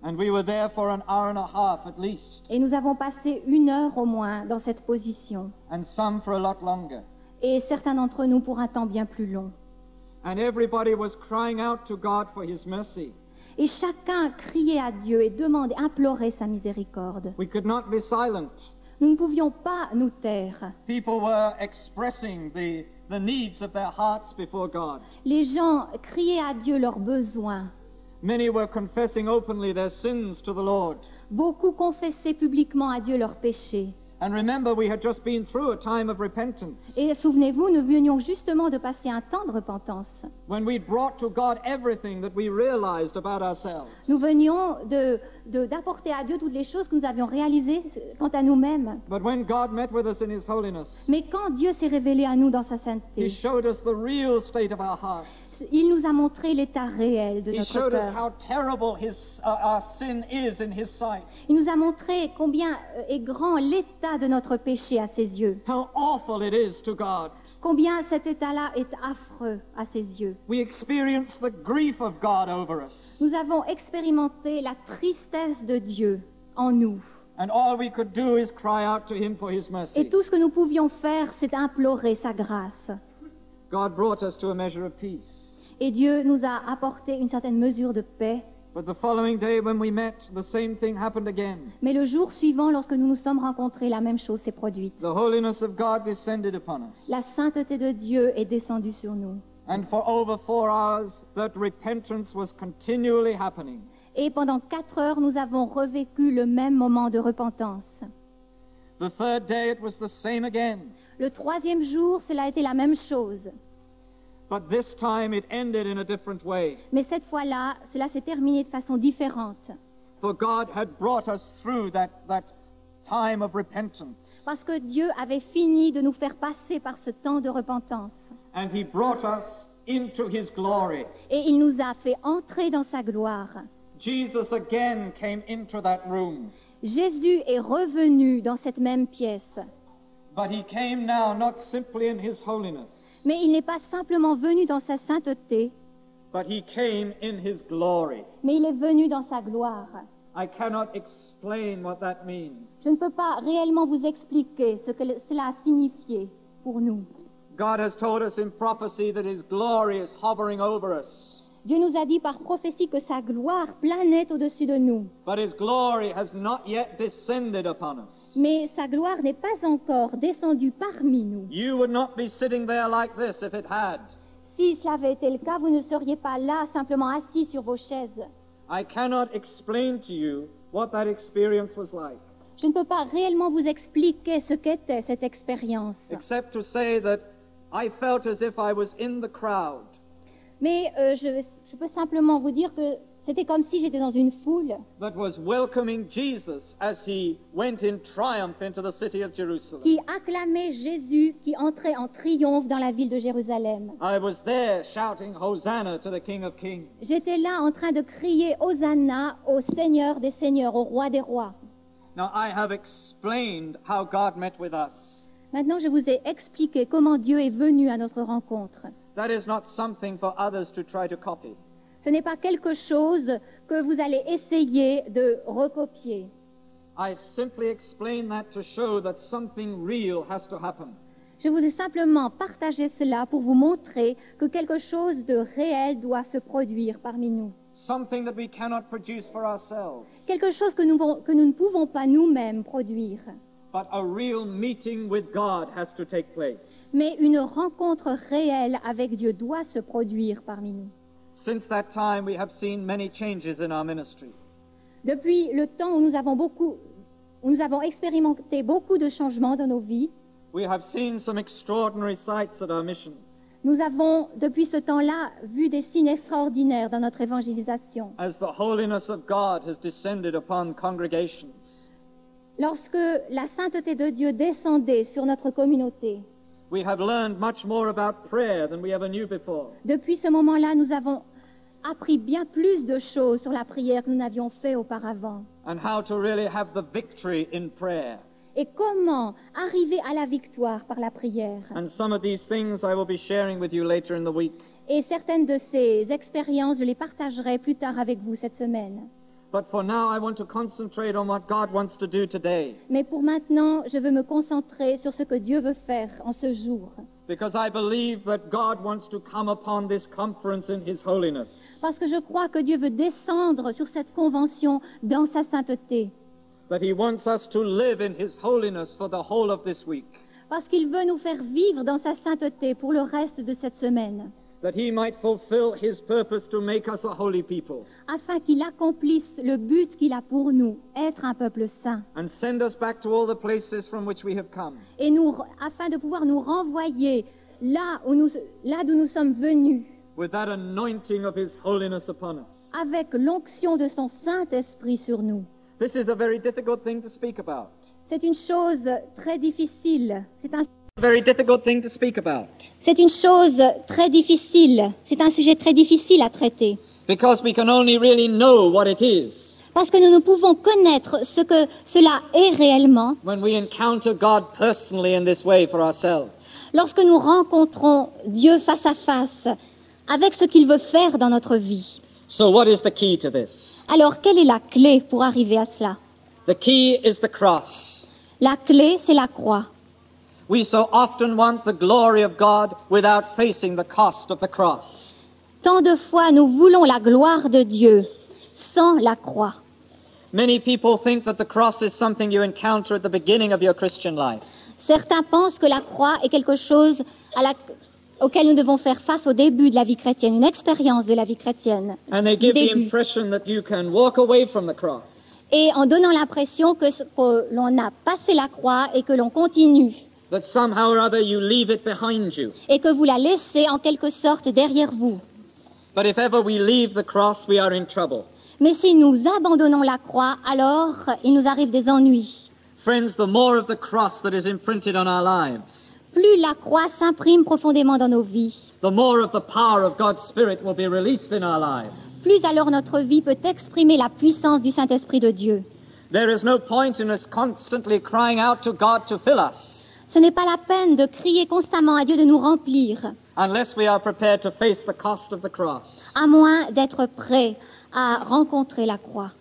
And we were there for an hour and a half at least, Et nous avons passé 1 heure au moins dans cette position. and some for a lot longer. Et certains d'entre nous pour un temps bien plus long. And everybody was crying out to God for His mercy. Et chacun criait à Dieu et demandait, implorait sa miséricorde. We could not be silent. Nous ne pouvions pas nous taire. People were expressing the needs of their hearts before God. Les gens criaient à Dieu leurs besoins. Many were confessing openly their sins to the Lord. Beaucoup confessaient publiquement à Dieu leurs péchés. And remember, we had just been through a time of repentance, Et souvenez-vous, nous venions justement de passer un temps de repentance. when we brought to God everything that we realized about ourselves. Nous venions d'apporter à Dieu toutes les choses que nous avions réalisées quant à nous-mêmes. But when God met with us in His holiness, Mais quand Dieu s'est révélé à nous dans sa He sainteté, showed us the real state of our hearts. il nous a montré l'état réel de He notre showed us cœur. how terrible our sin is in His sight, Il nous a montré combien est grand l'état de notre péché à ses yeux. how awful it is to God. Combien cet état-là est affreux à ses yeux. We experience the grief of God over us, Nous avons expérimenté la tristesse de Dieu en nous. and all we could do is cry out to Him for His Et mercy. tout ce que nous pouvions faire, c'est implorer sa grâce. God brought us to a measure of peace. Et Dieu nous a apporté une certaine mesure de paix. But the following day when we met, the same thing happened again. Mais le jour suivant, lorsque nous nous sommes rencontrés, la même chose s'est produite. The holiness of God descended upon us. La sainteté de Dieu est descendue sur nous. And for over 4 hours, that repentance was continually happening. Et pendant 4 heures, nous avons revécu le même moment de repentance. The third day, it was the same again. Le 3e jour, cela a été la même chose. But this time, it ended in a different way. Mais cette fois-là, cela s'est terminé de façon différente. For God had brought us through that time of repentance. Parce que Dieu avait fini de nous faire passer par ce temps de repentance. And He brought us into His glory. Et il nous a fait entrer dans sa gloire. Jesus again came into that room. Jésus est revenu dans cette même pièce. But He came now not simply in His holiness, Mais il n'est pas simplement venu dans sa sainteté, but He came in His glory. mais il est venu dans sa gloire. I cannot explain what that means. Je ne peux pas réellement vous expliquer ce que cela a signifié pour nous. God has told us in prophecy that His glory is hovering over us. Dieu nous a dit par prophétie que sa gloire planait au-dessus de nous. But His glory has not yet descended upon us. Mais sa gloire n'est pas encore descendue parmi nous. You would not be sitting there like this if it had. Si cela avait été le cas, vous ne seriez pas là simplement assis sur vos chaises. I cannot explain to you what that experience was like, Je ne peux pas réellement vous expliquer ce qu'était cette expérience. except to say that I felt as if I was in the crowd. Mais je peux simplement vous dire que c'était comme si j'étais dans une foule That was welcoming Jesus as He went in triumph into the city of Jerusalem. qui acclamait Jésus qui entrait en triomphe dans la ville de Jérusalem. I was there shouting Hosanna to the King of Kings. J'étais là en train de crier Hosanna au Seigneur des Seigneurs, au Roi des Rois. Now I have explained how God met with us. Maintenant, je vous ai expliqué comment Dieu est venu à notre rencontre. That is not something for others to try to copy. Ce n'est pas quelque chose que vous allez essayer de recopier. I've simply explained that to show that something real has to happen. Je vous ai simplement partagé cela pour vous montrer que quelque chose de réel doit se produire parmi nous. Something that we cannot produce for ourselves, Quelque chose que nous ne pouvons pas nous-mêmes produire. but a real meeting with God has to take place. Mais une rencontre réelle avec Dieu doit se produire parmi nous. Since that time, we have seen many changes in our ministry. Depuis le temps où nous avons expérimenté beaucoup de changements dans nos vies, We have seen some extraordinary sights at our missions. Nous avons, depuis ce temps-là, vu des signes extraordinaires dans notre évangélisation. as the holiness of God has descended upon congregations. Lorsque la sainteté de Dieu descendait sur notre communauté, We have learned much more about prayer than we ever knew before. depuis ce moment-là, nous avons appris bien plus de choses sur la prière que nous n'avions fait auparavant. And how to really have the victory in prayer. Et comment arriver à la victoire par la prière. And some of these things I will be sharing with you later in the week. Et certaines de ces expériences, je les partagerai plus tard avec vous cette semaine. But for now, I want to concentrate on what God wants to do today. Mais pour maintenant, je veux me concentrer sur ce que Dieu veut faire en ce jour. Because I believe that God wants to come upon this conference in His holiness. Parce que je crois que Dieu veut descendre sur cette convention dans sa sainteté. That He wants us to live in His holiness for the whole of this week. Parce qu'il veut nous faire vivre dans sa sainteté pour le reste de cette semaine. That He might fulfill His purpose to make us a holy people. Afin qu'il accomplisse le but qu'il a pour nous, être un peuple saint. And send us back to all the places from which we have come. Et afin de pouvoir nous renvoyer là d'où nous sommes venus, With that anointing of His holiness upon us. avec l'onction de son Saint-Esprit sur nous. This is a very difficult thing to speak about. C'est une chose très difficile. Very difficult thing to speak about. C'est une chose très difficile. C'est un sujet très difficile à traiter. Because we can only really know what it is Parce que nous ne pouvons connaître ce que cela est réellement when we encounter God personally in this way for ourselves. lorsque nous rencontrons Dieu face à face avec ce qu'il veut faire dans notre vie. So what is the key to this? Alors, quelle est la clé pour arriver à cela? The key is the cross. La clé, c'est la croix. We so often want the glory of God without facing the cost of the cross. Tant de fois, nous voulons la gloire de Dieu sans la croix. Many people think that the cross is something you encounter at the beginning of your Christian life. Certains pensent que la croix est quelque chose auquel nous devons faire face au début de la vie chrétienne, une expérience de la vie chrétienne. And they du give the début. impression that you can walk away from the cross. Et en donnant l'impression que l'on a passé la croix et que l'on continue, That somehow or other you leave it behind you. et que vous la laissez en quelque sorte derrière vous. But if ever we leave the cross, we are in trouble. Mais si nous abandonnons la croix, alors il nous arrive des ennuis. Friends, the more of the cross that is imprinted on our lives, Plus la croix s'imprime profondément dans nos vies, the more of the power of God's Spirit will be released in our lives. plus alors notre vie peut exprimer la puissance du Saint-Esprit de Dieu. There is no point in us constantly crying out to God to fill us Ce n'est pas la peine de crier constamment à Dieu de nous remplir, unless we are prepared to face the cost of the cross. à moins d'être prêts à rencontrer la croix.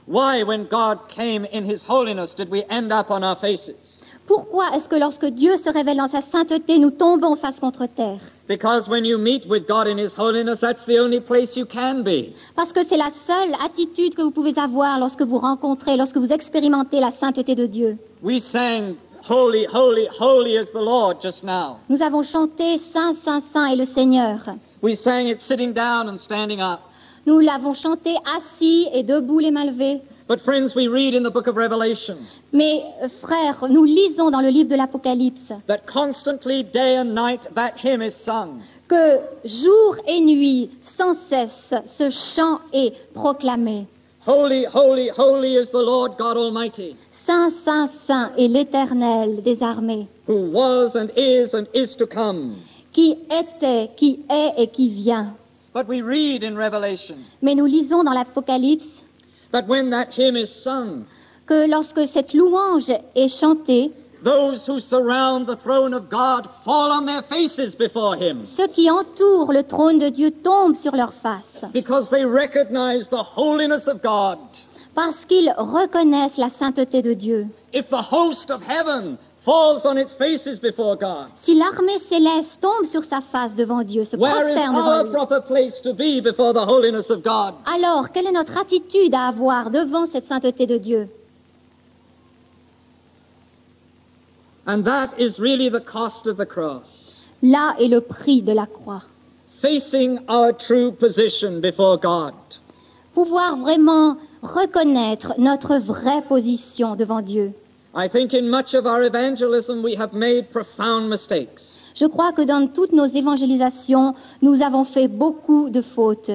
Why, when God came in His holiness, did we end up on our faces? Pourquoi est-ce que lorsque Dieu se révèle dans sa sainteté, nous tombons face contre terre? Because when you meet with God in His holiness, that's the only place you can be. Parce que c'est la seule attitude que vous pouvez avoir lorsque vous rencontrez, lorsque vous expérimentez la sainteté de Dieu. We sang, Holy, holy, holy is the Lord just now. Nous avons chanté Saint, Saint, Saint est le Seigneur. We sang it sitting down and standing up. Nous l'avons chanté assis et debout les mains levées. But friends, we read in the book of Revelation Mais frères, nous lisons dans le livre de l'Apocalypse that constantly, day and night, that hymn is sung. que jour et nuit, sans cesse, ce chant est proclamé. Holy, holy, holy is the Lord God Almighty, Saint, Saint, Saint est l'Éternel des armées, who was and is to come. qui était, qui est et qui vient. But we read in Revelation Mais nous lisons dans l'Apocalypse that when that hymn is sung, que lorsque cette louange est chantée, those who surround the throne of God fall on their faces before Him ceux qui entourent le trône de Dieu tombent sur leur face because they recognize the holiness of God. parce qu'ils reconnaissent la sainteté de Dieu. If the host of heaven falls on its faces before God, Si l'armée céleste tombe sur sa face devant Dieu, se where is prosterne devant our lui, proper place to be before the holiness of God? alors quelle est notre attitude à avoir devant cette sainteté de Dieu? And that is really the cost of the cross. Là est le prix de la croix. Facing our true position before God. Pouvoir vraiment reconnaître notre vraie position devant Dieu. I think in much of our evangelism we have made profound mistakes. Je crois que dans toutes nos évangélisations, nous avons fait beaucoup de fautes.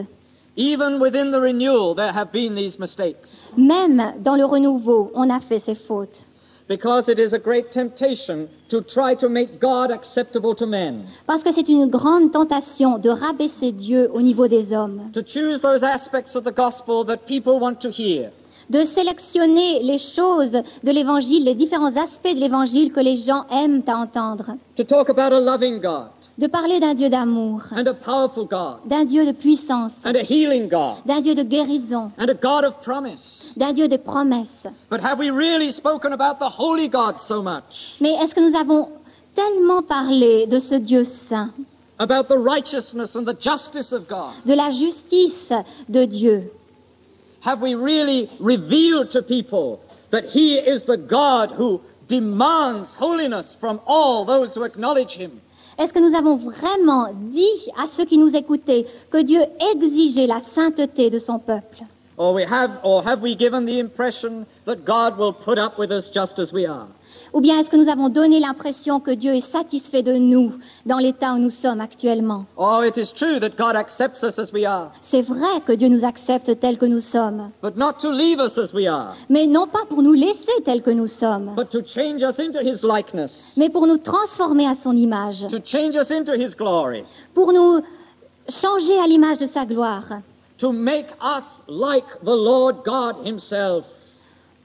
Even within the renewal, there have been these mistakes. Même dans le renouveau, on a fait ces fautes. Because it is a great temptation to try to make God acceptable to men. Parce que c'est une grande tentation de rabaisser Dieu au niveau des hommes. To choose those aspects of the gospel that people want to hear. De sélectionner les choses de l'Évangile, les différents aspects de l'Évangile que les gens aiment à entendre. To talk about a loving God. De parler d'un Dieu d'amour, And a powerful God. d'un Dieu de puissance, And a healing God. d'un Dieu de guérison, And a God of promise. d'un Dieu de promesses. But have we really spoken about the holy God so much? Mais est-ce que nous avons tellement parlé de ce Dieu saint, About the righteousness and the justice of God? de la justice de Dieu? Have we really revealed to people that He is the God who demands holiness from all those who acknowledge Him? Est-ce que nous avons vraiment dit à ceux qui nous écoutaient que Dieu exigeait la sainteté de son peuple? Or have we given the impression that God will put up with us just as we are? Ou bien est-ce que nous avons donné l'impression que Dieu est satisfait de nous dans l'état où nous sommes actuellement? Oh, it is true that God accepts us as we are, C'est vrai que Dieu nous accepte tels que nous sommes, but not to leave us as we are, mais non pas pour nous laisser tels que nous sommes, but to change us into His likeness, mais pour nous transformer à son image, to change us into His glory, pour nous changer à l'image de sa gloire, to make us like the Lord God Himself.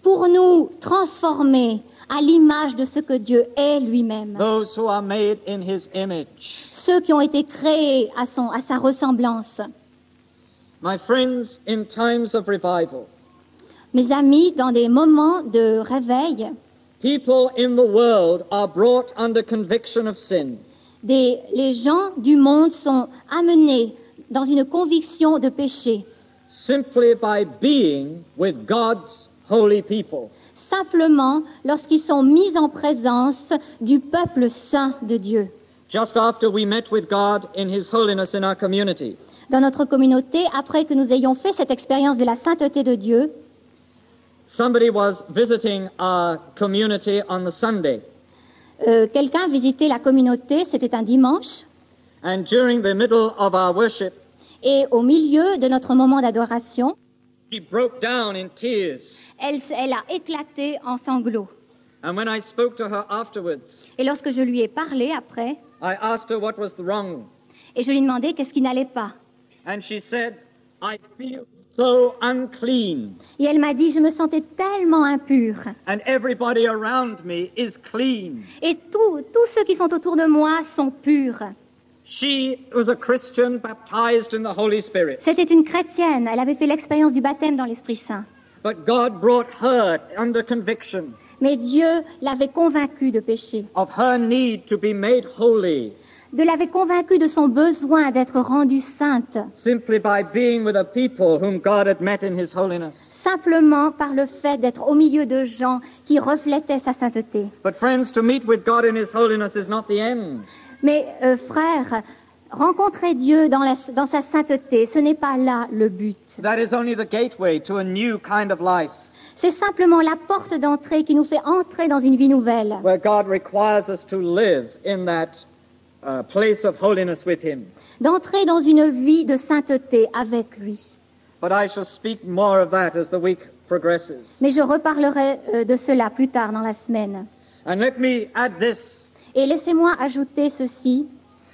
pour nous transformer à l'image de ce que Dieu est lui-même. Those who are made in His image. Ceux qui ont été créés à sa ressemblance. My friends, in times of revival, Mes amis, dans des moments de réveil, people in the world are brought under conviction of sin. les gens du monde sont amenés dans une conviction de péché, Simply by being with God's holy people. simplement lorsqu'ils sont mis en présence du peuple saint de Dieu. Just after we met with God in His holiness in our community, Dans notre communauté, après que nous ayons fait cette expérience de la sainteté de Dieu, somebody was visiting our community on the Sunday. quelqu'un visitait la communauté, c'était un dimanche, And during the middle of our worship, et au milieu de notre moment d'adoration, she broke down in tears. elle a éclaté en sanglots. And when I spoke to her afterwards, Et lorsque je lui ai parlé après, I asked her what was wrong. et je lui ai demandé qu'est-ce qui n'allait pas, And she said, I feel so unclean. et elle m'a dit, je me sentais tellement impure, And everybody around me is clean. et tous ceux qui sont autour de moi sont purs. She was a Christian baptized in the Holy Spirit. C'était une chrétienne, elle avait fait l'expérience du baptême dans l'Esprit Saint. But God brought her under conviction Mais Dieu l'avait convaincue de péché, of her need to be made holy l'avait convaincue de son besoin d'être rendue sainte, simply by being with a people whom God had met in His holiness. simplement par le fait d'être au milieu de gens qui reflétaient sa sainteté. But friends, to meet with God in His holiness is not the end. Mais frères, rencontrer Dieu dans sa sainteté, ce n'est pas là le but. That is only the gateway to a new kind of life, C'est simplement la porte d'entrée qui nous fait entrer dans une vie nouvelle, where God requires us to live in that place of holiness with Him. d'entrer dans une vie de sainteté avec lui. But I shall speak more of that as the week progresses. Mais je reparlerai de cela plus tard dans la semaine. And let me add this, Et laissez-moi ajouter ceci,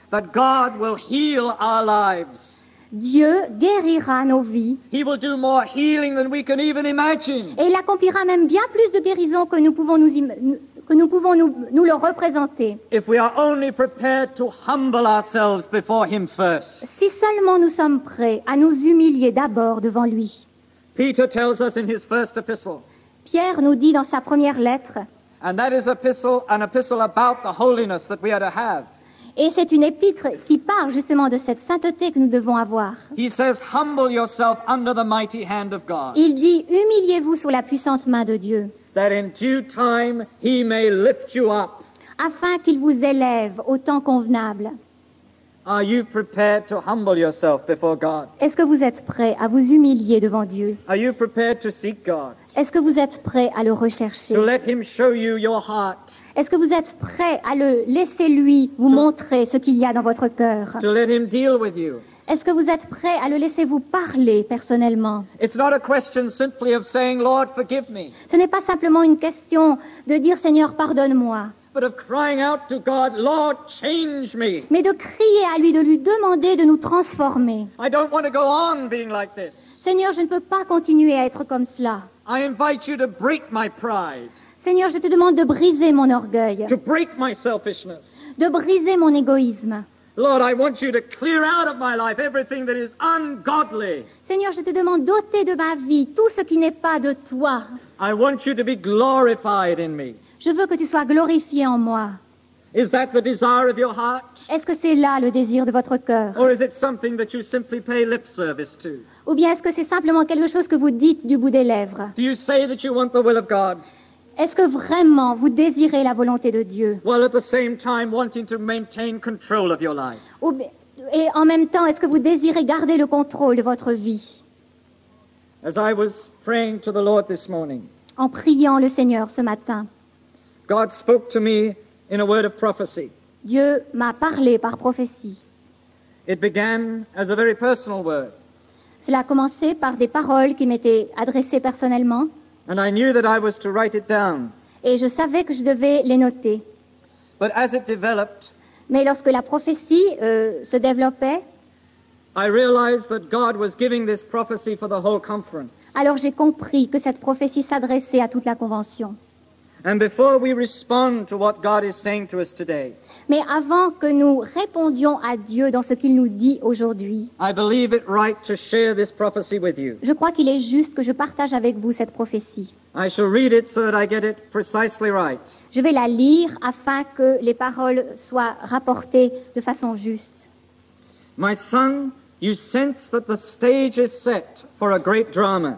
that God will heal our lives. Dieu guérira nos vies He will do more healing than we can even imagine. et il accomplira même bien plus de guérison que nous pouvons nous le représenter. If we are only prepared to humble ourselves before Him first. Si seulement nous sommes prêts à nous humilier d'abord devant lui. Peter tells us in his first epistle, Pierre nous dit dans sa première lettre, and that is an epistle about the holiness that we are to have. et c'est une épître qui parle justement de cette sainteté que nous devons avoir. He says, humble yourself under the mighty hand of God, Il dit, humiliez-vous sous la puissante main de Dieu, that in due time He may lift you up. afin qu'il vous élève au temps convenable. Are you prepared to humble yourself before God? Est-ce que vous êtes prêt à vous humilier devant Dieu? Are you prepared to seek God? Est-ce que vous êtes prêt à le rechercher? To let Him show you your heart? Est-ce que vous êtes prêt à le laisser lui vous montrer ce qu'il y a dans votre cœur? To let Him deal with you? Est-ce que vous êtes prêt à le laisser vous parler personnellement? It's not a question simply of saying, Lord, forgive me, Ce n'est pas simplement une question de dire Seigneur, pardonne-moi, but of crying out to God, Lord, change me. mais de crier à lui, de lui demander de nous transformer. I don't want to go on being like this. Seigneur, je ne peux pas continuer à être comme cela. I invite you to break my pride, Seigneur, je te demande de briser mon orgueil, to break my selfishness. de briser mon égoïsme. Lord, I want you to clear out of my life everything that is ungodly. Seigneur, je te demande d'ôter de ma vie tout ce qui n'est pas de toi. I want you to be glorified in me. Je veux que tu sois glorifié en moi. Is that the desire of your heart? Est-ce que c'est là le désir de votre cœur? Or is it something that you simply pay lip service to? Ou bien est-ce que c'est simplement quelque chose que vous dites du bout des lèvres? Do you say that you want the will of God, Est-ce que vraiment vous désirez la volonté de Dieu? while at the same time wanting to maintain control of your life? Et en même temps, est-ce que vous désirez garder le contrôle de votre vie? As I was praying to the Lord this morning, En priant le Seigneur ce matin, God spoke to me in a word of prophecy. Dieu m'a parlé par prophétie. It began as a very personal word, Cela a commencé par des paroles qui m'étaient adressées personnellement, and I knew that I was to write it down. et je savais que je devais les noter. But as it developed, Mais lorsque la prophétie se développait, I realized that God was giving this prophecy for the whole conference. alors j'ai compris que cette prophétie s'adressait à toute la convention. And before we respond to what God is saying to us today, Mais avant que nous répondions à Dieu dans ce qu'il nous dit aujourd'hui, I believe it right to share this prophecy with you. je crois qu'il est juste que je partage avec vous cette prophétie. I shall read it so that I get it precisely right. Je vais la lire afin que les paroles soient rapportées de façon juste. My son, you sense that the stage is set for a great drama.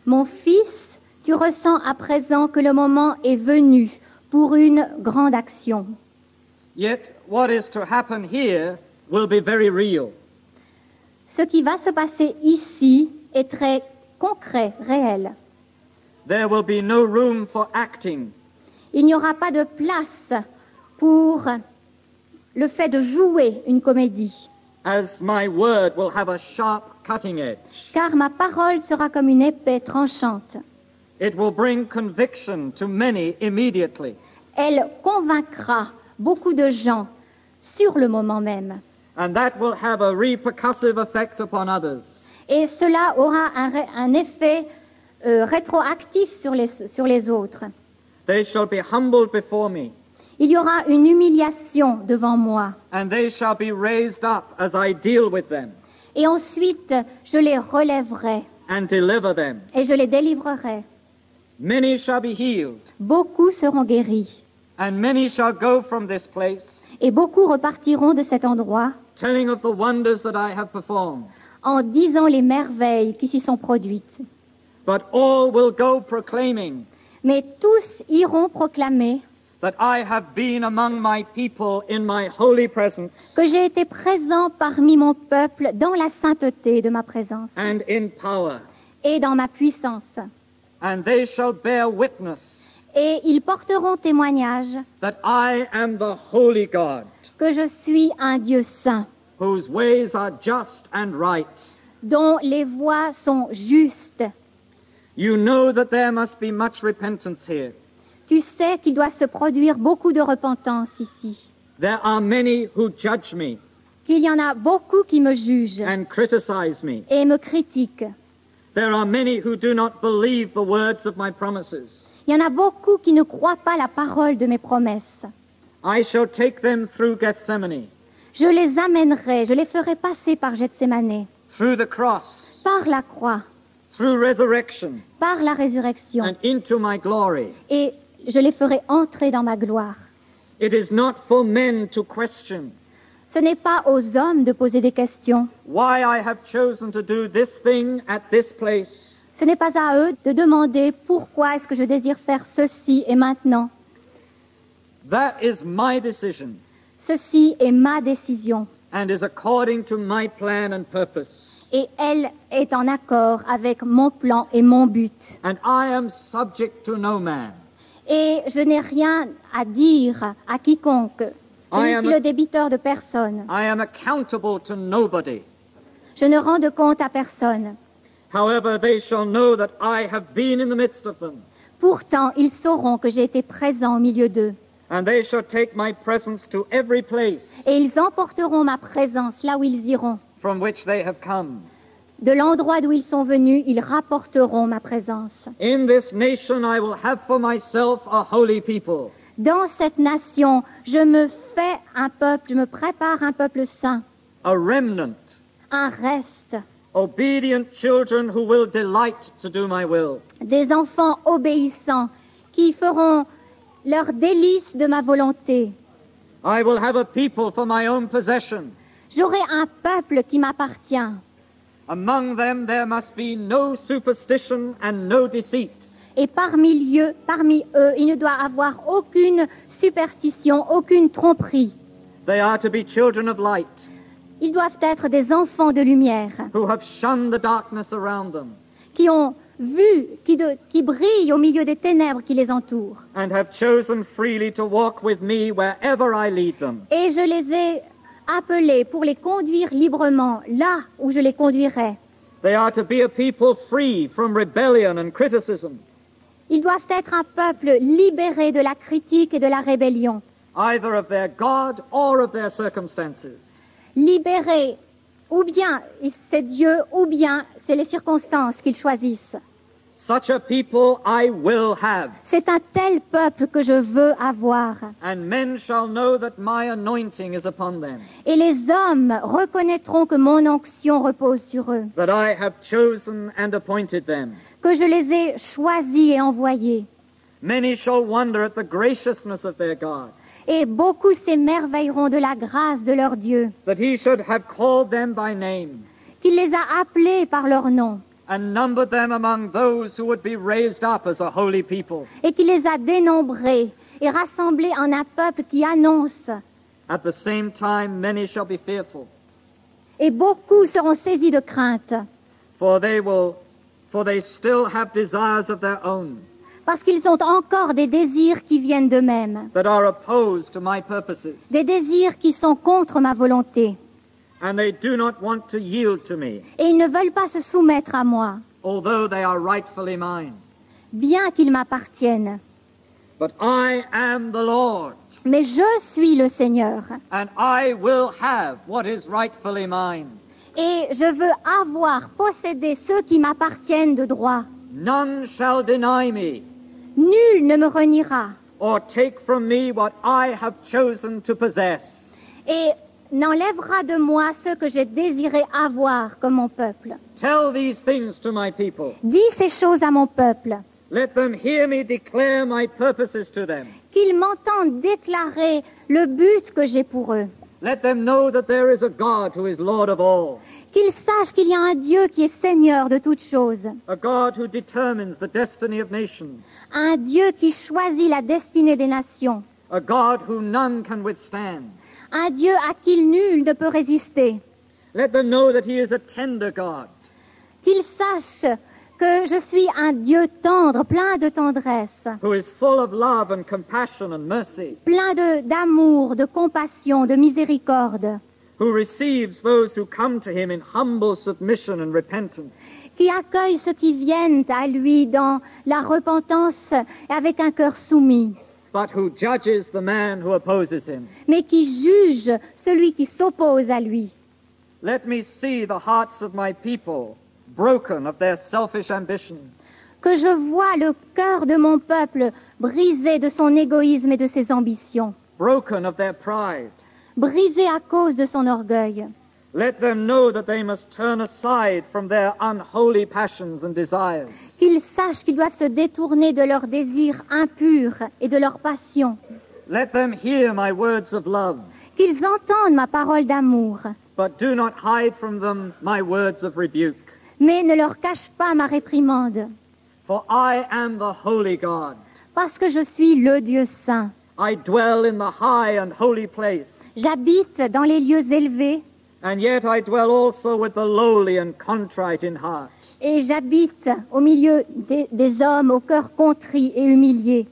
Mon fils, tu ressens à présent que le moment est venu pour une grande action. Yet what is to happen here will be very real. Ce qui va se passer ici est très concret, réel. There will be no room for acting. Il n'y aura pas de place pour le fait de jouer une comédie, As my word will have a sharp cutting edge. car ma parole sera comme une épée tranchante. It will bring conviction to many immediately. Elle convaincra beaucoup de gens sur le moment même. And that will have a repercussive effect upon others. Et cela aura un effet rétroactif sur les autres. They shall be humbled before me, Il y aura une humiliation devant moi. and they shall be raised up as I deal with them Et ensuite, je les relèverai and deliver them. et je les délivrerai. Many shall be healed, Beaucoup seront guéris and many shall go from this place, et beaucoup repartiront de cet endroit telling of the wonders that I have performed. en disant les merveilles qui s'y sont produites. But all will go proclaiming Mais tous iront proclamer that I have been among my people in my holy presence que j'ai été présent parmi mon peuple dans la sainteté de ma présence and in power. et dans ma puissance. And they shall bear witness Et ils porteront témoignage that I am the holy God, que je suis un Dieu saint, whose ways are just and right. dont les voies sont justes. You know that there must be much repentance here. Tu sais qu'il doit se produire beaucoup de repentance ici, There are many who judge me qu'il y en a beaucoup qui me jugent and criticize me. et me critiquent. There are many who do not believe the words of my promises. Il y en a beaucoup qui ne croient pas la parole de mes promesses. I shall take them through Gethsemane, Je les amènerai, je les ferai passer par Gethsémané, through the cross, par la croix, through resurrection, par la résurrection, and into my glory. et je les ferai entrer dans ma gloire. It is not for men to question Ce n'est pas aux hommes de poser des questions. why I have chosen to do this thing at this place. Ce n'est pas à eux de demander pourquoi est-ce que je désire faire ceci et maintenant. That is my decision. Ceci est ma décision. and is according to my plan and purpose. Et elle est en accord avec mon plan et mon but. And I am subject to no man. Et je n'ai rien à dire à quiconque. Je ne suis le débiteur de personne. I am accountable to nobody. Je ne rends de compte à personne. However, they shall know that I have been in the midst of them. Pourtant, ils sauront que j'ai été présent au milieu d'eux. And they shall take my presence to every place Et ils emporteront ma présence là où ils iront. from which they have come. De l'endroit d'où ils sont venus, ils rapporteront ma présence. In this nation I will have for myself a holy people, Dans cette nation, je me fais un peuple, je me prépare un peuple saint, a remnant, un reste, obedient children who will delight to do my will. des enfants obéissants qui feront leur délice de ma volonté. I will have a people for my own possession. J'aurai un peuple qui m'appartient. Among them there must be no superstition and no deceit. Et parmi eux, il ne doit avoir aucune superstition, aucune tromperie. They are to be children of light, Ils doivent être des enfants de lumière, who have shunned the darkness around them, qui ont vu, qui brillent au milieu des ténèbres qui les entourent. and have chosen freely to walk with me wherever I lead them. Et je les ai appelés pour les conduire librement là où je les conduirai. They are to be a people free from rebellion and criticism, Ils doivent être un peuple libéré de la critique et de la rébellion, either of their God or of their circumstances. libéré, ou bien c'est Dieu, ou bien c'est les circonstances qu'ils choisissent. Such a people I will have, C'est un tel peuple que je veux avoir. and men shall know that my anointing is upon them, Et les hommes reconnaîtront que mon onction repose sur eux, that I have chosen and appointed them. que je les ai choisis et envoyés. Many shall wonder at the graciousness of their God, Et beaucoup s'émerveilleront de la grâce de leur Dieu, that he should have called them by name, qu'il les a appelés par leur nom, and numbered them among those who would be raised up as a holy people. et qu'il les a dénombrés et rassemblés en un peuple qui annonce. At the same time, many shall be fearful, Et beaucoup seront saisis de crainte, for they still have desires of their own parce qu'ils ont encore des désirs qui viennent d'eux-mêmes, that are opposed to my purposes, des désirs qui sont contre ma volonté. and they do not want to yield to me, Et ils ne veulent pas se soumettre à moi, although they are rightfully mine. bien qu'ils m'appartiennent. But I am the Lord, Mais je suis le Seigneur, and I will have what is rightfully mine. et je veux avoir, posséder ceux qui m'appartiennent de droit. None shall deny me, Nul ne me reniera, or take from me what I have chosen to possess. et n'enlèvera de moi ce que j'ai désiré avoir comme mon peuple. Tell these things to my people. Dis ces choses à mon peuple, Let them hear me declare my purposes to them. qu'ils m'entendent déclarer le but que j'ai pour eux, Let them know that there is a God who is Lord of all, qu'ils sachent qu'il y a un Dieu qui est Seigneur de toutes choses, a God who determines the destiny of nations, un Dieu qui choisit la destinée des nations, a God who none can withstand. un Dieu à qui nul ne peut résister, Let them know that he is a tender God, qu'ils sachent que je suis un Dieu tendre, plein de tendresse, who is full of love and compassion and mercy, plein d'amour, de compassion, de miséricorde, who receives those who come to him in humble submission and repentance, qui accueille ceux qui viennent à lui dans la repentance et avec un cœur soumis, but who judges the man who opposes him. mais qui juge celui qui s'oppose à lui. Let me see the hearts of my people broken of their selfish ambitions, Que je vois le cœur de mon peuple brisé de son égoïsme et de ses ambitions, broken of their pride. brisé à cause de son orgueil. Let them know that they must turn aside from their unholy passions and desires, Qu'ils sachent qu'ils doivent se détourner de leurs désirs impurs et de leurs passions. Let them hear my words of love, Qu'ils entendent ma parole d'amour, but do not hide from them my words of rebuke. mais ne leur cache pas ma réprimande, For I am the holy God. parce que je suis le Dieu saint. I dwell in the high and holy place, J'habite dans les lieux élevés and yet I dwell also with the lowly and contrite in heart. et j'habite au milieu des hommes au cœur contrit et humilié.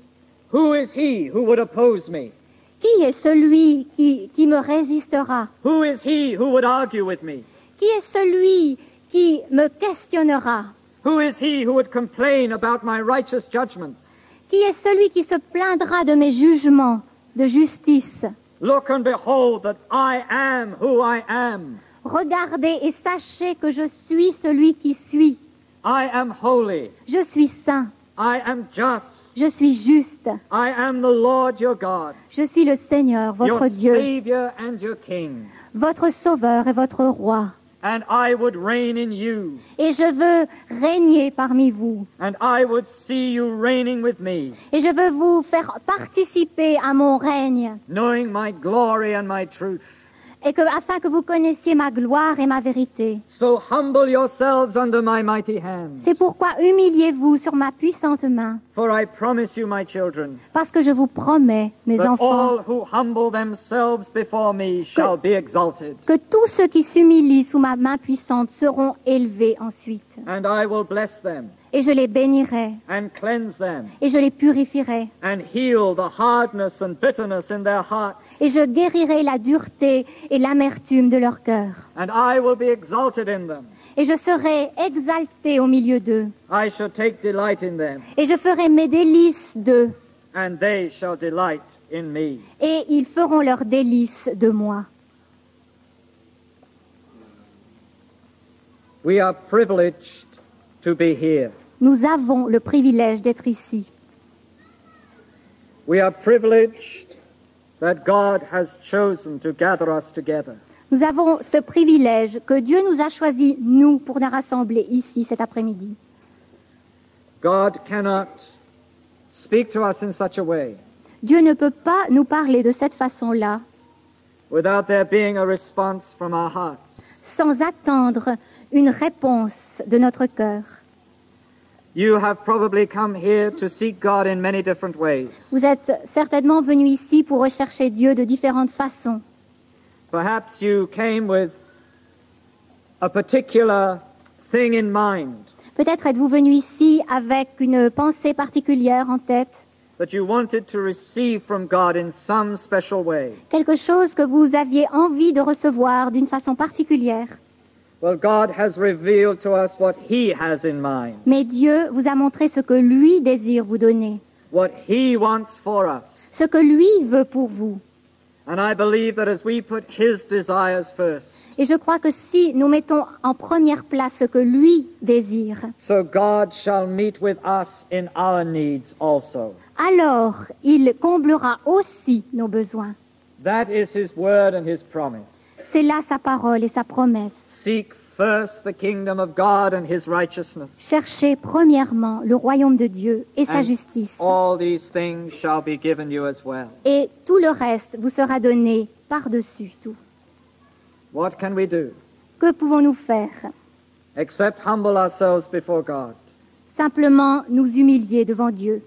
Who is he who would oppose me? Qui est celui qui me résistera? Who is he who would argue with me? Qui est celui qui me questionnera? Who is he who would complain about my righteous judgments? Qui est celui qui se plaindra de mes jugements de justice? Look and behold that I am who I am. Regardez et sachez que je suis celui qui suis. I am holy. Je suis saint. I am just. Je suis juste. I am the Lord your God, Je suis le Seigneur, votre your Dieu, Savior and your King. votre Sauveur et votre Roi. And I would reign in you, Et je veux régner parmi vous. and I would see you reigning with me, Et je veux vous faire participer à mon règne. knowing my glory and my truth. Et afin que vous connaissiez ma gloire et ma vérité. So humble yourselves under my mighty hand. C'est pourquoi humiliez-vous sur ma puissante main. For I promise you, my children, Parce que je vous promets, mes that enfants, all who humble themselves before me shall be exalted, que tous ceux qui s'humilient sous ma main puissante seront élevés ensuite. and I will bless them, Et je les bénirai, and cleanse them, et je les purifierai, and heal the hardness and bitterness in their hearts, et je guérirai la dureté et l'amertume de leur cœur. and I will be exalted in them. Et je serai exalté au milieu d'eux, I shall take delight in them, et je ferai mes délices d'eux, and they shall delight in me. et ils feront leurs délices de moi. We are privileged to be here. Nous avons le privilège d'être ici. We are privileged that God has chosen to gather us together. Nous avons ce privilège que Dieu nous a choisis, nous, pour nous rassembler ici cet après-midi. God cannot speak to us in such a way Dieu ne peut pas nous parler de cette façon-là without there being a response from our hearts. sans attendre une réponse de notre cœur. You have probably come here to seek God in many different ways. Vous êtes certainement venus ici pour rechercher Dieu de différentes façons. Perhaps you came with a particular thing in mind Peut-être êtes-vous venus ici avec une pensée particulière en tête, that you wanted to receive from God in some special way. quelque chose que vous aviez envie de recevoir d'une façon particulière. Well, God has revealed to us what He has in mind, Mais Dieu vous a montré ce que lui désire vous donner, what He wants for us. ce que lui veut pour vous. And I believe that as we put His desires first, Et je crois que si nous mettons en première place ce que lui désire, so God shall meet with us in our needs also. alors il comblera aussi nos besoins. That is His word and His promise. C'est là sa parole et sa promesse. Seek first the kingdom of God and His righteousness, Cherchez premièrement le royaume de Dieu et sa And justice. all these things shall be given you as well. Et tout le reste vous sera donné par-dessus tout. What can we do Que pouvons-nous faire? except humble ourselves before God, Simplement nous humilier devant Dieu.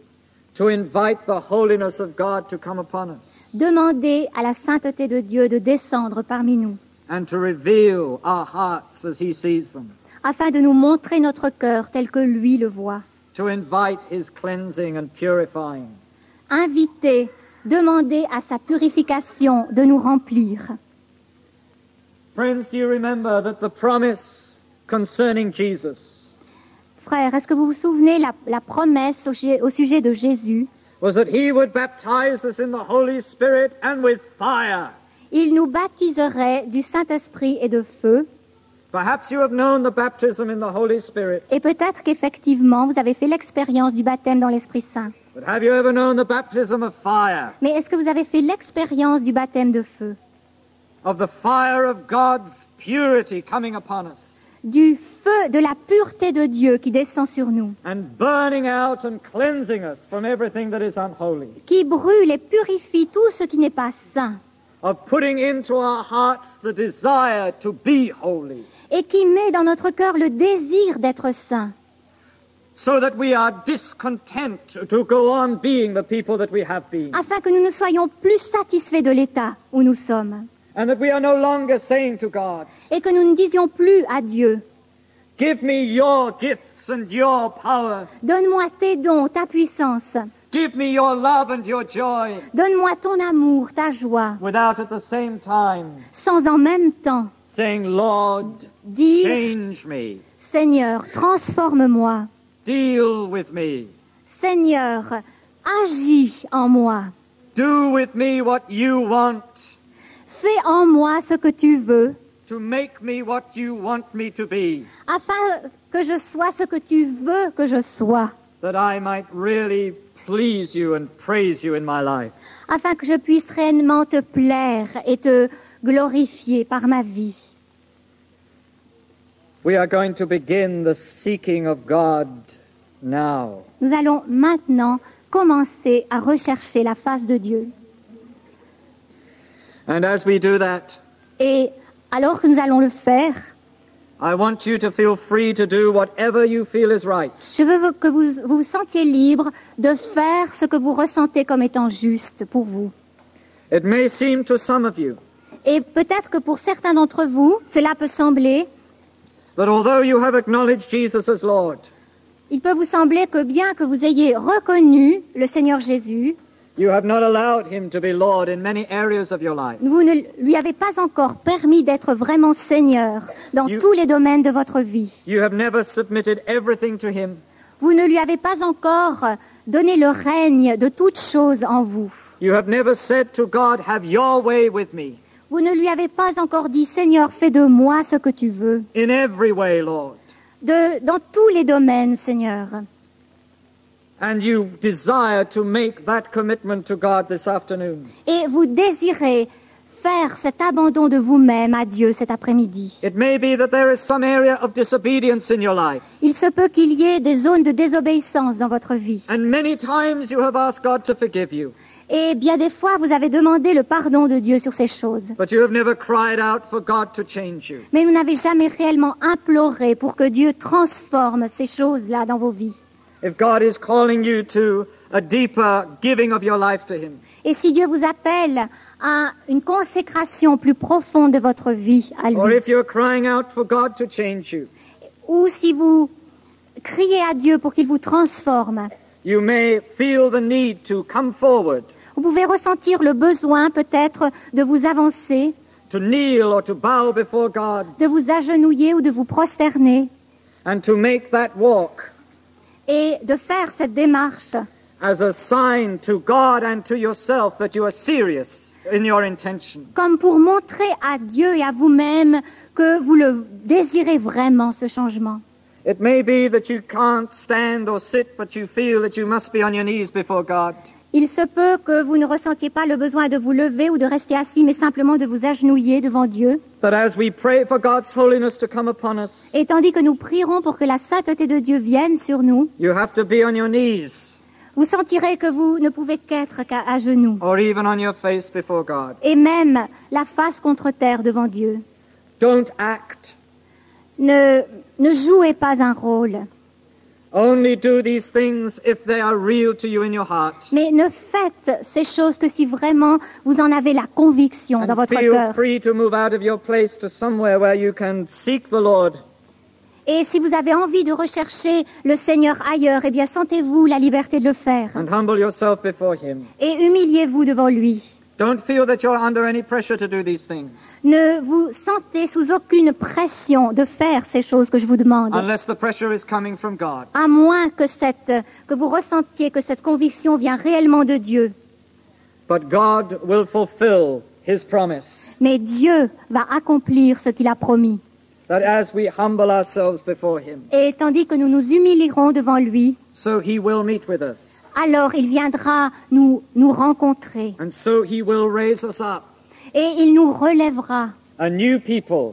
to invite the holiness of God to come upon us, Demander à la sainteté de Dieu de descendre parmi nous, and to reveal our hearts as He sees them, afin de nous montrer notre cœur tel que lui le voit. to invite His cleansing and purifying, Inviter, demander à sa purification de nous remplir. Friends, do you remember that the promise concerning Jesus Frères, est-ce que vous vous souvenez la promesse au sujet de Jésus? was that He would baptize us in the Holy Spirit and with fire? Il nous baptiserait du Saint-Esprit et de feu. Perhaps you have known the baptism in the Holy Spirit, Et peut-être qu'effectivement, vous avez fait l'expérience du baptême dans l'Esprit Saint. but have you ever known the baptism of fire? Mais est-ce que vous avez fait l'expérience du baptême de feu? Of the fire of God's purity coming upon us Du feu, de la pureté de Dieu qui descend sur nous, and burning out and cleansing us from everything that is unholy, qui brûle et purifie tout ce qui n'est pas saint, of putting into our hearts the desire to be holy, et qui met dans notre cœur le désir d'être saint, so that we are discontent to go on being the people that we have been. afin que nous ne soyons plus satisfaits de l'état où nous sommes And that we are no longer saying to God, et que nous ne disions plus à Dieu, give me your gifts and your power. donne-moi tes dons, ta puissance, Give me your love and your joy. donne-moi ton amour, ta joie, Without at the same time sans en même temps saying, Lord, dire, change me. Seigneur, transforme-moi, Deal with me. Seigneur, agis en moi, Do with me what you want. fais en moi ce que tu veux, To make me what you want me to be. afin que je sois ce que tu veux que je sois, That I might really please you and praise you in my life. afin que je puisse réellement te plaire et te glorifier par ma vie. We are going to begin the seeking of God now. Nous allons maintenant commencer à rechercher la face de Dieu. And as we do that, Et alors que nous allons le faire, I want you to feel free to do whatever you feel is right. je veux que vous vous sentiez libre de faire ce que vous ressentez comme étant juste pour vous. It may seem to some of you Et peut-être que pour certains d'entre vous, cela peut sembler, that although you have acknowledged Jesus as Lord, il peut vous sembler que bien que vous ayez reconnu le Seigneur Jésus, you have not allowed him to be Lord in many areas of your life. vous ne lui avez pas encore permis d'être vraiment Seigneur dans tous les domaines de votre vie. You have never submitted everything to him. Vous ne lui avez pas encore donné le règne de toutes choses en vous. You have never said to God, have your way with me. Vous ne lui avez pas encore dit, Seigneur, fais de moi ce que tu veux. In every way, Lord. Dans tous les domaines, Seigneur. And you desire to make that commitment to God this afternoon. Et vous désirez faire cet abandon de vous-même à Dieu cet après-midi. It may be that there is some area of disobedience in your life. Il se peut qu'il y ait des zones de désobéissance dans votre vie. And many times you have asked God to forgive you. Et bien des fois, vous avez demandé le pardon de Dieu sur ces choses. But you have never cried out for God to change you. Mais vous n'avez jamais réellement imploré pour que Dieu transforme ces choses-là dans vos vies. If God is calling you to a deeper giving of your life to him, Et si Dieu vous appelle à une consécration plus profonde de votre vie à or lui, if you're crying out for God to change you, ou si vous criez à Dieu pour qu'il vous transforme, you may feel the need to come forward, vous pouvez ressentir le besoin peut-être de vous avancer, to kneel or to bow before God, de vous agenouiller ou de vous prosterner and to make that walk et de faire cette démarche as a sign to God and to yourself that you are serious in your intention. comme pour montrer à Dieu et à vous-même que vous le désirez vraiment, ce changement. It may be that you can't stand or sit, but you feel that you must be on your knees before God. Il se peut que vous ne ressentiez pas le besoin de vous lever ou de rester assis, mais simplement de vous agenouiller devant Dieu. That as we pray for God's holiness to come upon us, Et tandis que nous prierons pour que la sainteté de Dieu vienne sur nous, you have to be on your knees vous sentirez que vous ne pouvez qu'être qu'à genoux, or even on your face before God. et même la face contre terre devant Dieu. Don't act. Ne jouez pas un rôle, Only do these things if they are real to you in your heart. mais ne faites ces choses que si vraiment vous en avez la conviction dans And votre feel cœur. free to move out of your place to somewhere where you can seek the Lord. Et si vous avez envie de rechercher le Seigneur ailleurs, eh bien sentez-vous la liberté de le faire. And humble yourself before him. Et humiliez-vous devant lui. Don't feel that you're under any pressure to do these things, Ne vous sentez sous aucune pression de faire ces choses que je vous demande. unless the pressure is coming from God. À moins que vous ressentiez que cette conviction vient réellement de Dieu. But God will fulfill his promise, Mais Dieu va accomplir ce qu'il a promis. that as we humble ourselves before him, Et tandis que nous nous humilierons devant lui, so he will meet with us, alors il viendra nous rencontrer. and so he will raise us up, Et il nous relèvera. a new people,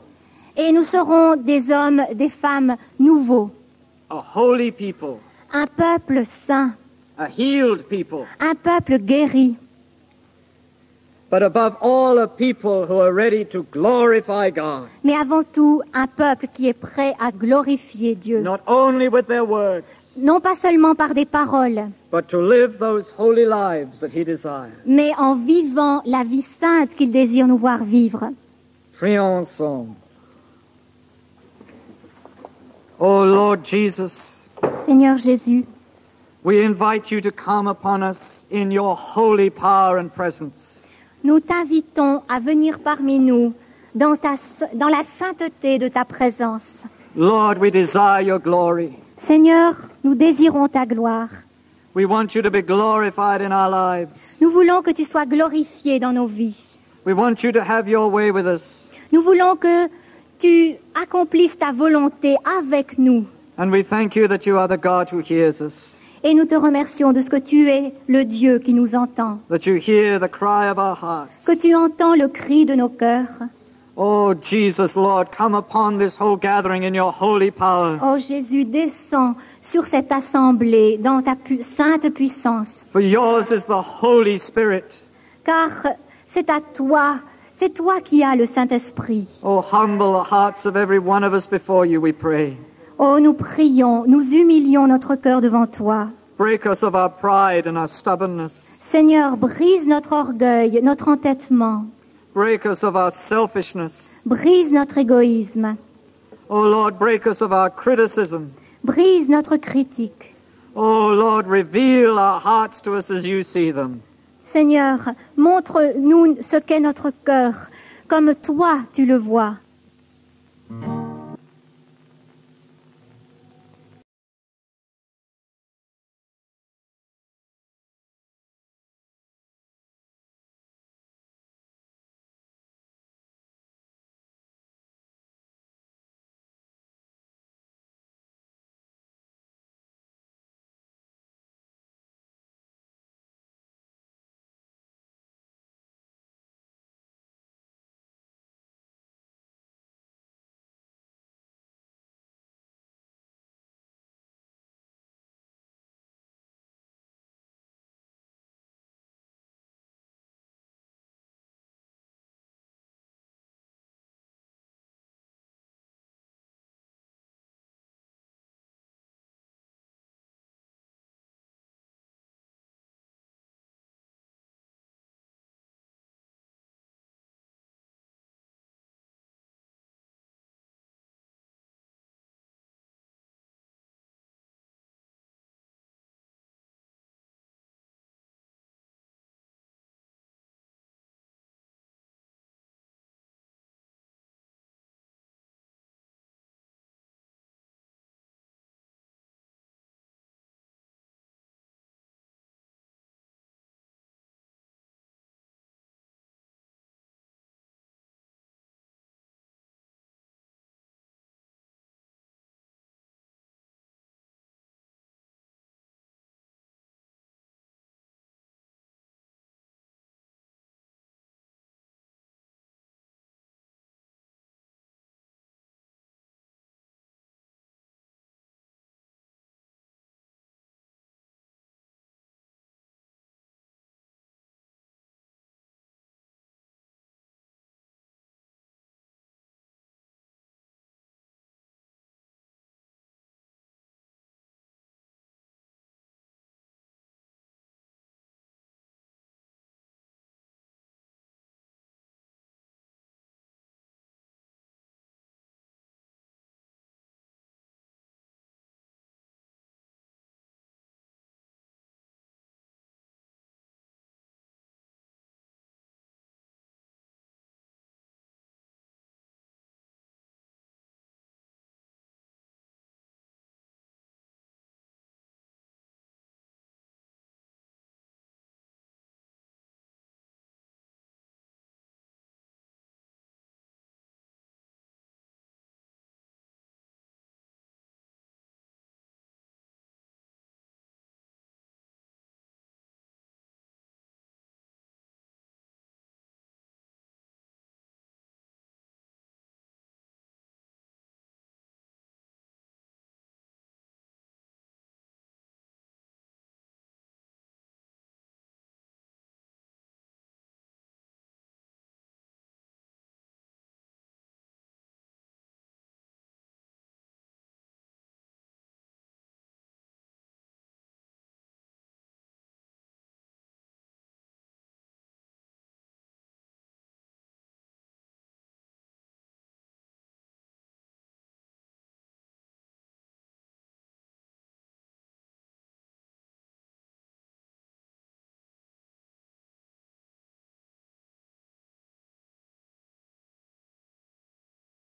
Et nous serons des hommes, des femmes nouveaux. a holy people, Un peuple saint. a healed people, Un peuple guéri. but above all, a people who are ready to glorify God, mais avant tout, un peuple qui est prêt à glorifier Dieu. not only with their words, Non pas seulement par des paroles, but to live those holy lives that He desires. mais en vivant la vie sainte qu'il désire nous voir vivre. Prions ensemble. Oh Lord Jesus, Seigneur Jésus, we invite You to come upon us in Your holy power and presence. nous t'invitons à venir parmi nous dans la sainteté de ta présence. Lord, we desire Your glory. Seigneur, nous désirons ta gloire. We want You to be glorified in our lives. Nous voulons que tu sois glorifié dans nos vies. We want You to have Your way with us. Nous voulons que tu accomplisses ta volonté avec nous. And we thank You that You are the God who hears us, Et nous te remercions de ce que tu es le Dieu qui nous entend, that You hear the cry of our hearts. que tu entends le cri de nos cœurs. Oh Jesus, Lord, come upon this whole gathering in Your holy power. Oh Jésus, descends sur cette assemblée dans ta sainte puissance, For Yours is the Holy Spirit. car c'est toi qui as le Saint-Esprit. Oh, humble the hearts of every one of us before You, we pray. Oh, nous prions, nous humilions notre cœur devant toi. Break us of our pride and our stubbornness. Seigneur, brise notre orgueil, notre entêtement, Break us of our selfishness. brise notre égoïsme, Oh Lord, break us of our criticism. brise notre critique. Oh Lord, reveal our hearts to us as You see them. Seigneur, montre-nous ce qu'est notre cœur, comme toi tu le vois.